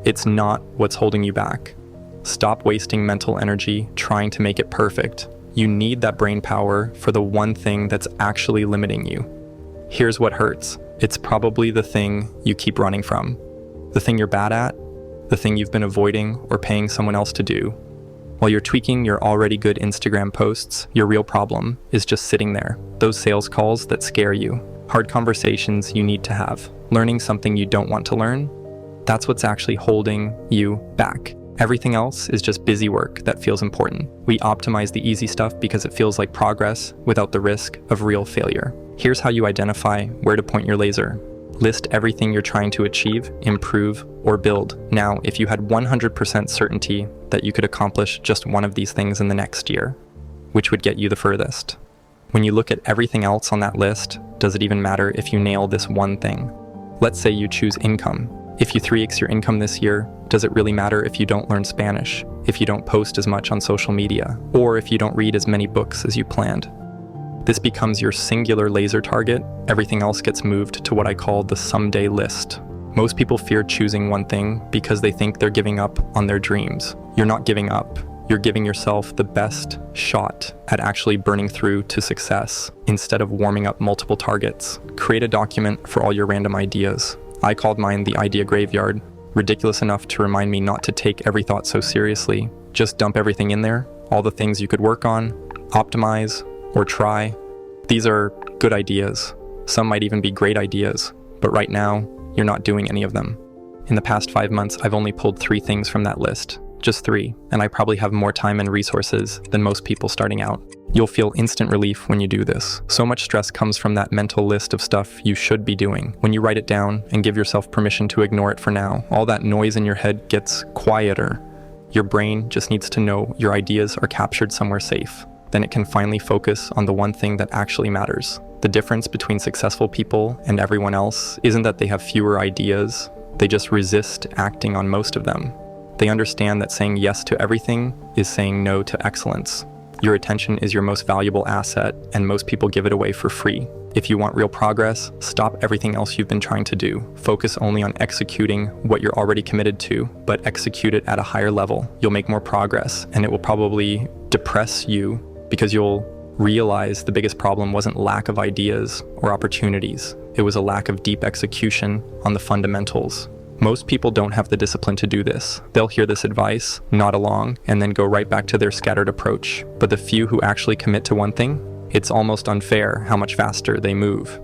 It's not what's holding you back. Stop wasting mental energy trying to make it perfect. You need that brain power for the one thing that's actually limiting you. Here's what hurts. It's probably the thing you keep running from. The thing you're bad at, the thing you've been avoiding or paying someone else to do. While you're tweaking your already good Instagram posts, your real problem is just sitting there. Those sales calls that scare you, hard conversations you need to have, learning something you don't want to learn. That's what's actually holding you back. Everything else is just busy work that feels important. We optimize the easy stuff because it feels like progress without the risk of real failure. Here's how you identify where to point your laser. List everything you're trying to achieve, improve, or build. Now, if you had 100% certainty that you could accomplish just one of these things in the next year, which would get you the furthest? When you look at everything else on that list, does it even matter if you nail this one thing? Let's say you choose income. If you 3x your income this year, does it really matter if you don't learn Spanish, if you don't post as much on social media, or if you don't read as many books as you planned? This becomes your singular laser target. Everything else gets moved to what I call the someday list. Most people fear choosing one thing because they think they're giving up on their dreams. You're not giving up. You're giving yourself the best shot at actually burning through to success instead of warming up multiple targets. Create a document for all your random ideas. I called mine the idea graveyard. Ridiculous enough to remind me not to take every thought so seriously. Just dump everything in there, all the things you could work on, optimize, or try. These are good ideas. Some might even be great ideas, but right now, you're not doing any of them. In the past 5 months, I've only pulled 3 things from that list. Just 3, and I probably have more time and resources than most people starting out. You'll feel instant relief when you do this. So much stress comes from that mental list of stuff you should be doing. When you write it down and give yourself permission to ignore it for now, all that noise in your head gets quieter. Your brain just needs to know your ideas are captured somewhere safe. Then it can finally focus on the one thing that actually matters. The difference between successful people and everyone else isn't that they have fewer ideas, they just resist acting on most of them. They understand that saying yes to everything is saying no to excellence. Your attention is your most valuable asset, and most people give it away for free. If you want real progress, stop everything else you've been trying to do. Focus only on executing what you're already committed to, but execute it at a higher level. You'll make more progress, and it will probably depress you because you'll realize the biggest problem wasn't lack of ideas or opportunities. It was a lack of deep execution on the fundamentals. Most people don't have the discipline to do this. They'll hear this advice, nod along, and then go right back to their scattered approach. But the few who actually commit to one thing, it's almost unfair how much faster they move.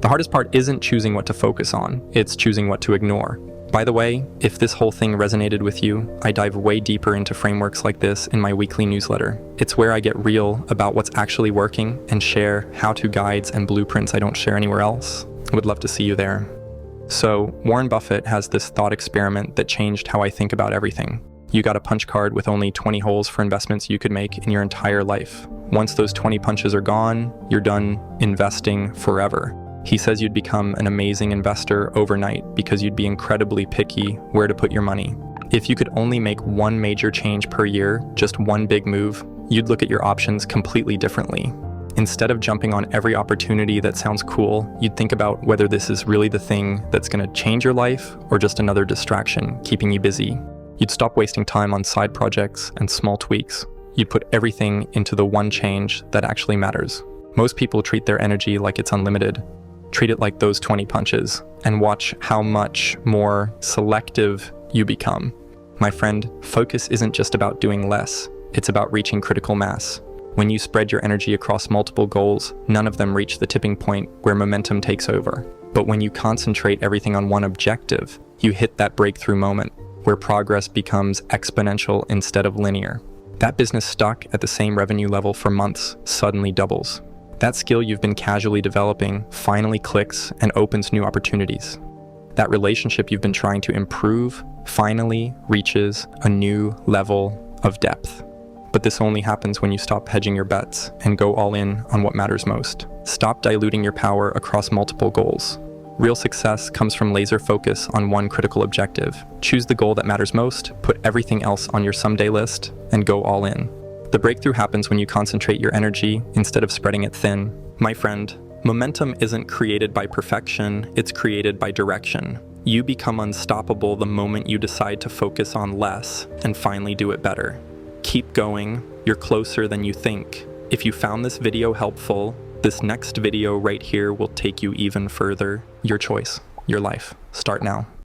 The hardest part isn't choosing what to focus on, it's choosing what to ignore. By the way, if this whole thing resonated with you, I dive way deeper into frameworks like this in my weekly newsletter. It's where I get real about what's actually working and share how-to guides and blueprints I don't share anywhere else. I would love to see you there. So, Warren Buffett has this thought experiment that changed how I think about everything. You got a punch card with only 20 holes for investments you could make in your entire life. Once those 20 punches are gone, you're done investing forever. He says you'd become an amazing investor overnight because you'd be incredibly picky where to put your money. If you could only make one major change per year, just one big move, you'd look at your options completely differently. Instead of jumping on every opportunity that sounds cool, you'd think about whether this is really the thing that's going to change your life or just another distraction keeping you busy. You'd stop wasting time on side projects and small tweaks. You'd put everything into the one change that actually matters. Most people treat their energy like it's unlimited. Treat it like those 20 punches and watch how much more selective you become. My friend, focus isn't just about doing less. It's about reaching critical mass. When you spread your energy across multiple goals, none of them reach the tipping point where momentum takes over. But when you concentrate everything on one objective, you hit that breakthrough moment where progress becomes exponential instead of linear. That business stuck at the same revenue level for months suddenly doubles. That skill you've been casually developing finally clicks and opens new opportunities. That relationship you've been trying to improve finally reaches a new level of depth. But this only happens when you stop hedging your bets and go all in on what matters most. Stop diluting your power across multiple goals. Real success comes from laser focus on one critical objective. Choose the goal that matters most, put everything else on your someday list, and go all in. The breakthrough happens when you concentrate your energy instead of spreading it thin. My friend, momentum isn't created by perfection, it's created by direction. You become unstoppable the moment you decide to focus on less and finally do it better. Keep going, you're closer than you think. If you found this video helpful, this next video right here will take you even further. Your choice, your life. Start now.